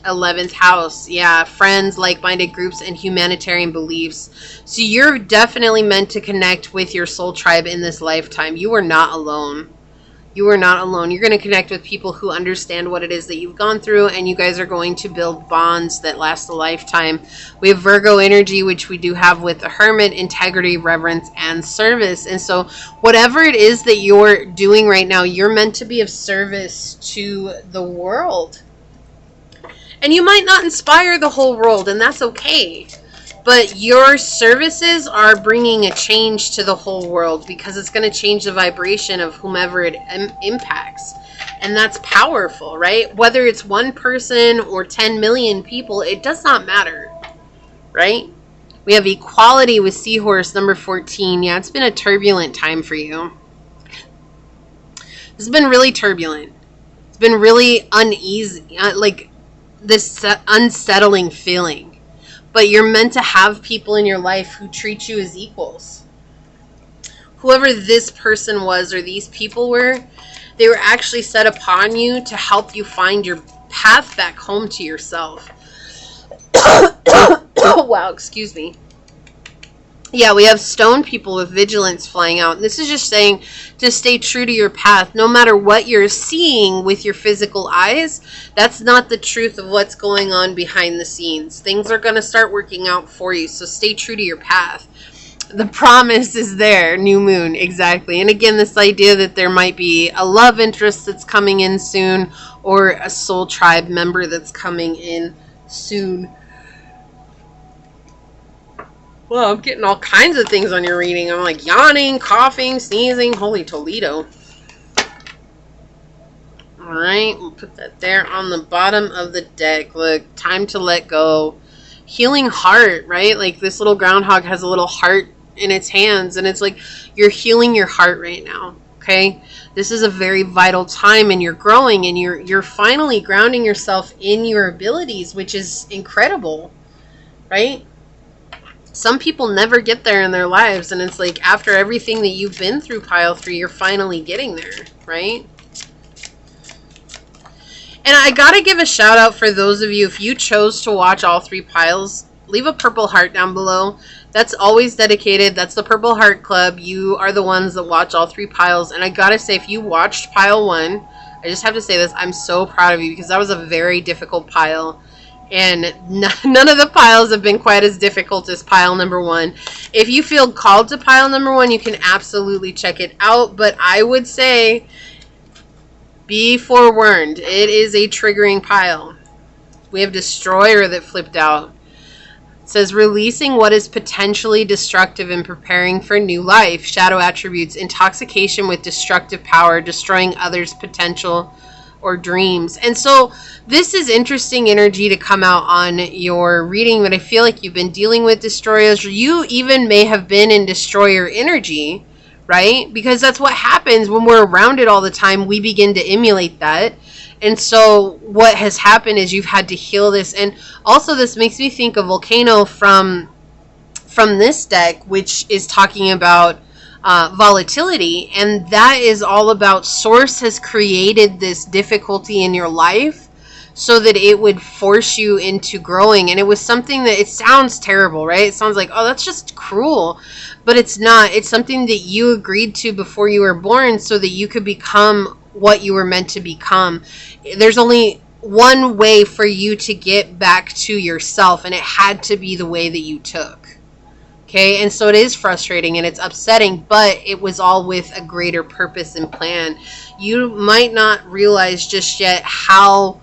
11th house, yeah, friends, like-minded groups, and humanitarian beliefs. So you're definitely meant to connect with your soul tribe in this lifetime. You are not alone. You are not alone. You're going to connect with people who understand what it is that you've gone through, and you guys are going to build bonds that last a lifetime. We have Virgo energy, which we do have with the Hermit, integrity, reverence, and service. And so whatever it is that you're doing right now, you're meant to be of service to the world. And you might not inspire the whole world, and that's okay. But your services are bringing a change to the whole world because it's going to change the vibration of whomever it impacts. And that's powerful, right? Whether it's one person or 10 million people, it does not matter, right? We have equality with Seahorse, number 14. Yeah, it's been a turbulent time for you. It's been really turbulent. It's been really uneasy, this unsettling feeling. But you're meant to have people in your life who treat you as equals. Whoever this person was or these people were, they were actually set upon you to help you find your path back home to yourself. Wow, excuse me. Yeah, we have stone people with vigilance flying out. And this is just saying to stay true to your path. No matter what you're seeing with your physical eyes, that's not the truth of what's going on behind the scenes. Things are going to start working out for you. So stay true to your path. The promise is there. New moon, exactly. And again, this idea that there might be a love interest that's coming in soon, or a soul tribe member that's coming in soon. Well, I'm getting all kinds of things on your reading. I'm like yawning, coughing, sneezing. Holy Toledo. Alright, we'll put that there on the bottom of the deck. Look, time to let go. Healing heart, right? Like this little groundhog has a little heart in its hands, and it's like you're healing your heart right now. Okay, this is a very vital time, and you're growing, and you're finally grounding yourself in your abilities, which is incredible, right? Some people never get there in their lives, and it's like after everything that you've been through, pile 3, you're finally getting there, right? And I gotta give a shout out for those of you, if you chose to watch all 3 piles, leave a purple heart down below. That's always dedicated. That's the Purple Heart Club. You are the ones that watch all 3 piles. And I gotta say, if you watched pile 1, I just have to say this, I'm so proud of you, because that was a very difficult pile. And none of the piles have been quite as difficult as pile number 1. If you feel called to pile number 1, you can absolutely check it out. But I would say, be forewarned, it is a triggering pile. We have Destroyer that flipped out. It says releasing what is potentially destructive and preparing for new life. Shadow attributes, intoxication with destructive power, destroying others' potential or dreams. And so this is interesting energy to come out on your reading, but I feel like you've been dealing with destroyers. You even may have been in destroyer energy, right? Because that's what happens when we're around it all the time. We begin to emulate that. And so what has happened is you've had to heal this. And also this makes me think of Volcano from this deck, which is talking about volatility. And that is all about Source has created this difficulty in your life so that it would force you into growing. And it was something that, it sounds terrible, right? It sounds like, oh, that's just cruel. But it's not. It's something that you agreed to before you were born so that you could become what you were meant to become. There's only one way for you to get back to yourself, and it had to be the way that you took. Okay, and so it is frustrating and it's upsetting, but it was all with a greater purpose and plan. You might not realize just yet how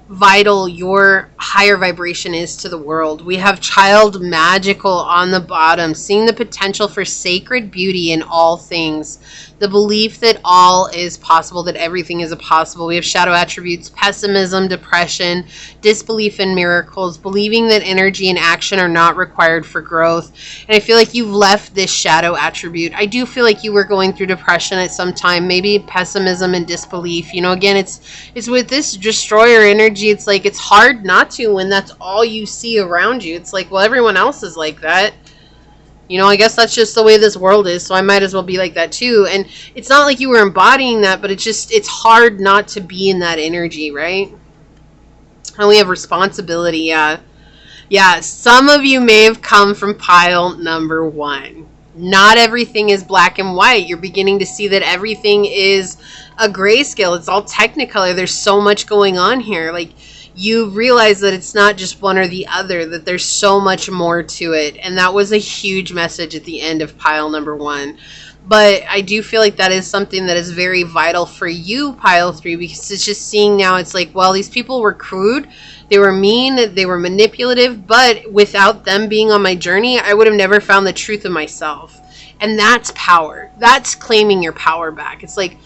vital your higher vibration is to the world. We have Child Magical on the bottom, seeing the potential for sacred beauty in all things, the belief that all is possible, that everything is possible. We have shadow attributes, pessimism, depression, disbelief in miracles, believing that energy and action are not required for growth. And I feel like you've left this shadow attribute. I do feel like you were going through depression at some time, maybe pessimism and disbelief. You know, again, it's with this destroyer energy. It's like it's hard not to when that's all you see around you. It's like, well, everyone else is like that. You know, I guess that's just the way this world is, so I might as well be like that too. And it's not like you were embodying that, but it's hard not to be in that energy, right? And we have responsibility, yeah. Yeah, some of you may have come from pile number 1. Not everything is black and white. You're beginning to see that everything is a grayscale. It's all technicolor. There's so much going on here. Like, you realize that it's not just one or the other, that there's so much more to it. And that was a huge message at the end of pile number 1. But I do feel like that is something that is very vital for you, pile 3, because it's just seeing now, it's like, well, these people were crude, they were mean, they were manipulative, but without them being on my journey, I would have never found the truth of myself. And that's power. That's claiming your power back. It's like,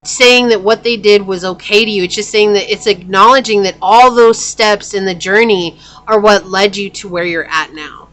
saying that what they did was okay to you. It's just saying that it's acknowledging that all those steps in the journey are what led you to where you're at now.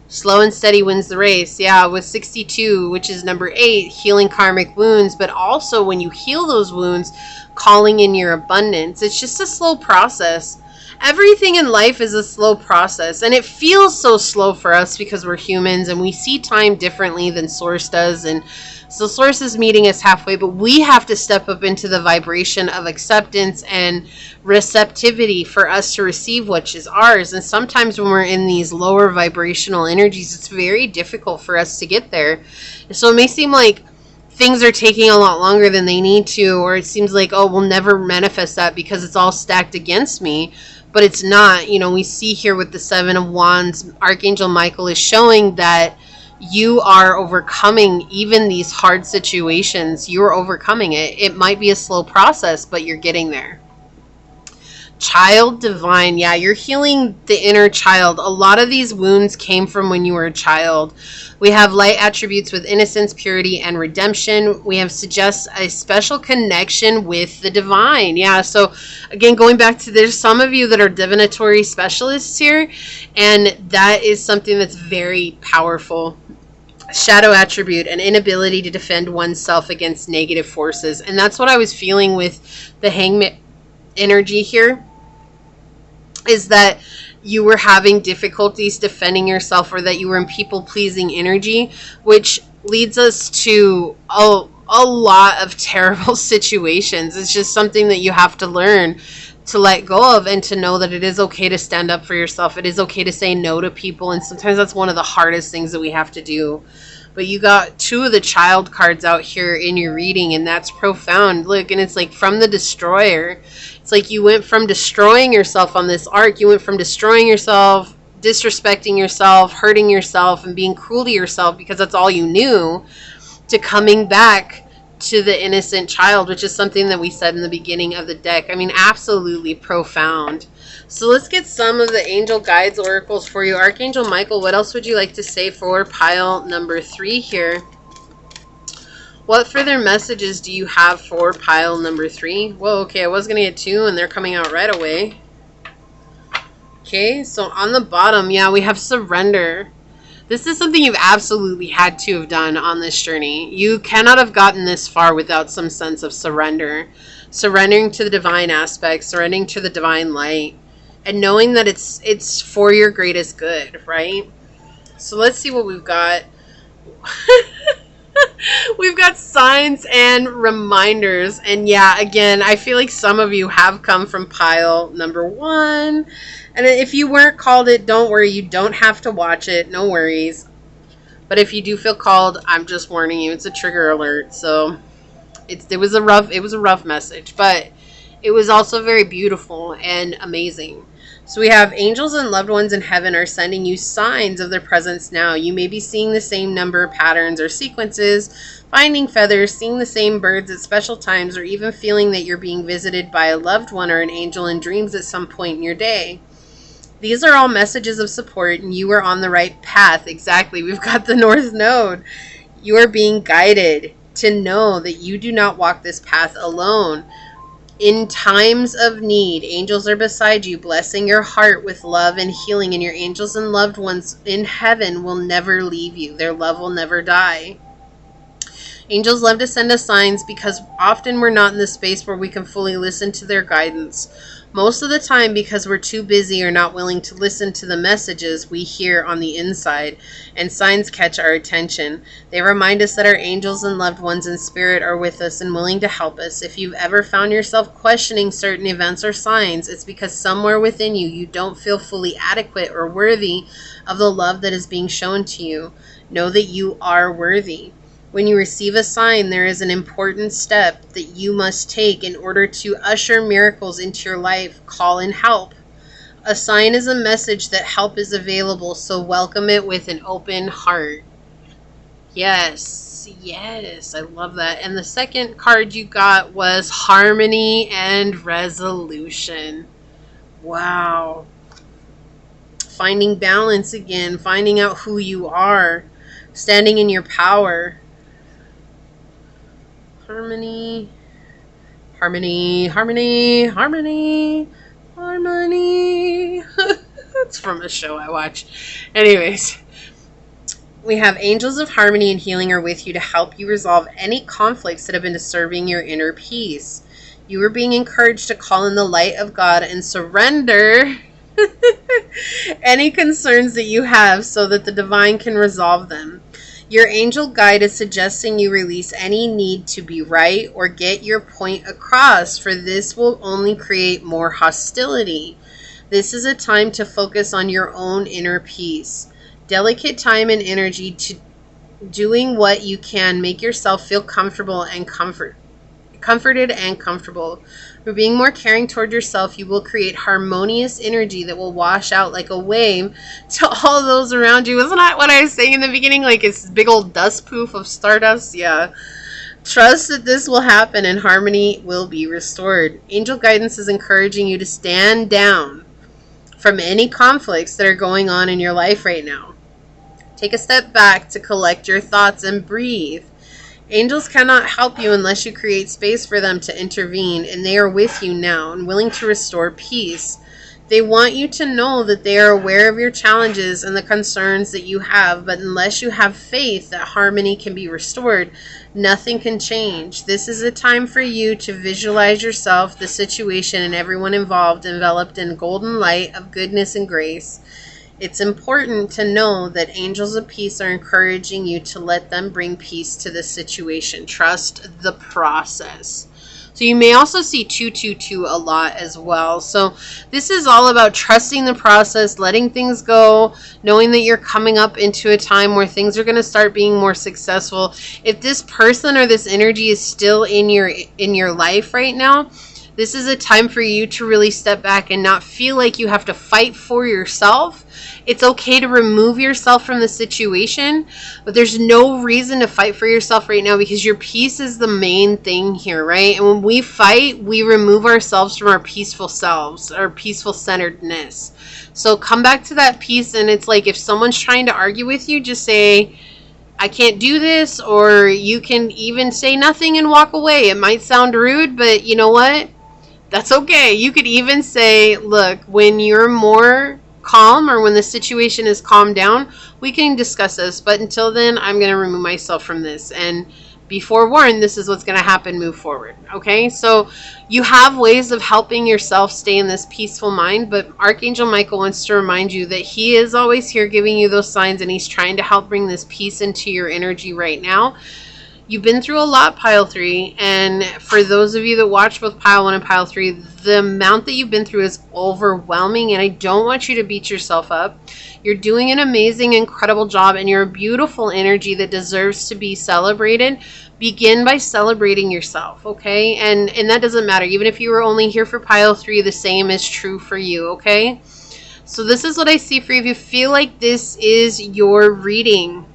Slow and steady wins the race. Yeah, with 62, which is number 8, healing karmic wounds, but also when you heal those wounds, calling in your abundance. It's just a slow process. Everything in life is a slow process, and it feels so slow for us because we're humans and we see time differently than Source does. And so Source is meeting us halfway, but we have to step up into the vibration of acceptance and receptivity for us to receive what is ours. And sometimes when we're in these lower vibrational energies, it's very difficult for us to get there. So it may seem like things are taking a lot longer than they need to, or it seems like, oh, we'll never manifest that because it's all stacked against me. But it's not. You know, we see here with the Seven of Wands, Archangel Michael is showing that you are overcoming even these hard situations. You're overcoming it. It might be a slow process, but you're getting there. Child divine. Yeah, you're healing the inner child. A lot of these wounds came from when you were a child. We have light attributes with innocence, purity, and redemption. We have suggests a special connection with the divine. Yeah, so again, going back to, there's some of you that are divinatory specialists here, and that is something that's very powerful. Shadow attribute, an inability to defend oneself against negative forces. And that's what I was feeling with the Hangman energy here, is that you were having difficulties defending yourself, or that you were in people-pleasing energy, which leads us to a lot of terrible situations. It's just something that you have to learn to let go of, and to know that it is okay to stand up for yourself. It is okay to say no to people, and sometimes that's one of the hardest things that we have to do. But you got two of the child cards out here in your reading, and that's profound. Look, and it's like from the destroyer. It's like you went from destroying yourself on this arc. You went from destroying yourself, disrespecting yourself, hurting yourself, and being cruel to yourself because that's all you knew, to coming back to the innocent child, which is something that we said in the beginning of the deck. I mean, absolutely profound. So let's get some of the angel guides, oracles for you. Archangel Michael, what else would you like to say for pile number 3 here? What further messages do you have for pile number 3? Whoa, okay, I was going to get 2 and they're coming out right away. Okay, so on the bottom, yeah, we have surrender. This is something you've absolutely had to have done on this journey. You cannot have gotten this far without some sense of surrender. Surrendering to the divine aspect, surrendering to the divine light, and knowing that it's for your greatest good, right? So let's see what we've got. We've got signs and reminders. And yeah, again, I feel like some of you have come from pile number 1. And if you weren't called it, don't worry. You don't have to watch it. No worries. But if you do feel called, I'm just warning you. It's a trigger alert. So it was a rough message, but it was also very beautiful and amazing. So we have angels and loved ones in heaven are sending you signs of their presence now. You may be seeing the same number, patterns, or sequences, finding feathers, seeing the same birds at special times, or even feeling that you're being visited by a loved one or an angel in dreams at some point in your day. These are all messages of support, and you are on the right path. Exactly. We've got the North Node. You are being guided to know that you do not walk this path alone. In times of need, angels are beside you, blessing your heart with love and healing, and your angels and loved ones in heaven will never leave you. Their love will never die. Angels love to send us signs because often we're not in the space where we can fully listen to their guidance. Most of the time because we're too busy or not willing to listen to the messages we hear on the inside, and signs catch our attention. They remind us that our angels and loved ones in spirit are with us and willing to help us. If you've ever found yourself questioning certain events or signs, it's because somewhere within you, you don't feel fully adequate or worthy of the love that is being shown to you. Know that you are worthy. When you receive a sign, there is an important step that you must take in order to usher miracles into your life. Call in help. A sign is a message that help is available, so welcome it with an open heart. Yes, I love that. And the second card you got was harmony and resolution. Wow. Finding balance again, finding out who you are, standing in your power. Harmony. That's from a show I watch. Anyways, we have angels of harmony and healing are with you to help you resolve any conflicts that have been disturbing your inner peace. You are being encouraged to call in the light of God and surrender any concerns that you have so that the divine can resolve them. Your angel guide is suggesting you release any need to be right or get your point across, for this will only create more hostility. This is a time to focus on your own inner peace. Delicate time and energy Doing what you can, make yourself feel comfortable and comforted and comfortable. For being more caring toward yourself, you will create harmonious energy that will wash out like a wave to all those around you. Isn't that what I was saying in the beginning? Like it's this big old dust poof of stardust? Yeah. Trust that this will happen and harmony will be restored. Angel guidance is encouraging you to stand down from any conflicts that are going on in your life right now. Take a step back to collect your thoughts and breathe. Angels cannot help you unless you create space for them to intervene, and they are with you now and willing to restore peace. They want you to know that they are aware of your challenges and the concerns that you have, but unless you have faith that harmony can be restored, nothing can change. This is a time for you to visualize yourself, the situation, and everyone involved enveloped in golden light of goodness and grace. It's important to know that angels of peace are encouraging you to let them bring peace to this situation. Trust the process. So you may also see 222 a lot as well. So this is all about trusting the process, letting things go, knowing that you're coming up into a time where things are going to start being more successful. If this person or this energy is still in your life right now, this is a time for you to really step back and not feel like you have to fight for yourself. It's okay to remove yourself from the situation, but there's no reason to fight for yourself right now because your peace is the main thing here, right? And when we fight, we remove ourselves from our peaceful selves, our peaceful centeredness. So come back to that peace, and it's like if someone's trying to argue with you, just say, I can't do this, or you can even say nothing and walk away. It might sound rude, but you know what? That's okay. You could even say, look, when you're more calm or when the situation is calmed down, we can discuss this. But until then, I'm going to remove myself from this. And be forewarned, this is what's going to happen. Move forward. Okay? So you have ways of helping yourself stay in this peaceful mind. But Archangel Michael wants to remind you that he is always here giving you those signs. And he's trying to help bring this peace into your energy right now. You've been through a lot, Pile 3, and for those of you that watch both Pile 1 and Pile 3, the amount that you've been through is overwhelming, and I don't want you to beat yourself up. You're doing an amazing, incredible job, and you're a beautiful energy that deserves to be celebrated. Begin by celebrating yourself, okay? And that doesn't matter. Even if you were only here for Pile 3, the same is true for you, okay? So this is what I see for you. If you feel like this is your reading,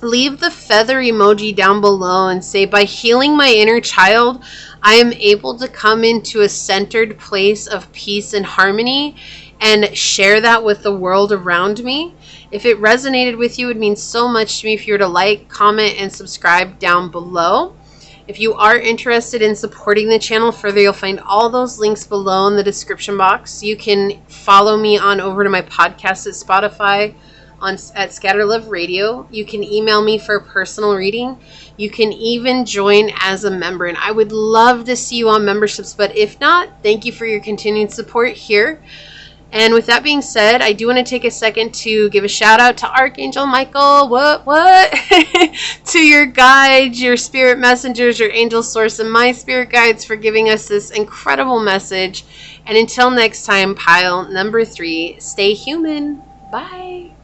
leave the feather emoji down below and say, by healing my inner child, I am able to come into a centered place of peace and harmony and share that with the world around me. If it resonated with you, it would mean so much to me if you were to like, comment, and subscribe down below. If you are interested in supporting the channel further, you'll find all those links below in the description box. You can follow me on over to my podcast at Spotify, at Scatterlove Radio. You can email me for a personal reading. You can even join as a member, and I would love to see you on memberships, but if not, thank you for your continued support here. And with that being said, I do want to take a second to give a shout out to Archangel Michael, to your guides, your spirit messengers, your angel source, and my spirit guides for giving us this incredible message. And until next time, Pile number 3, stay human. Bye.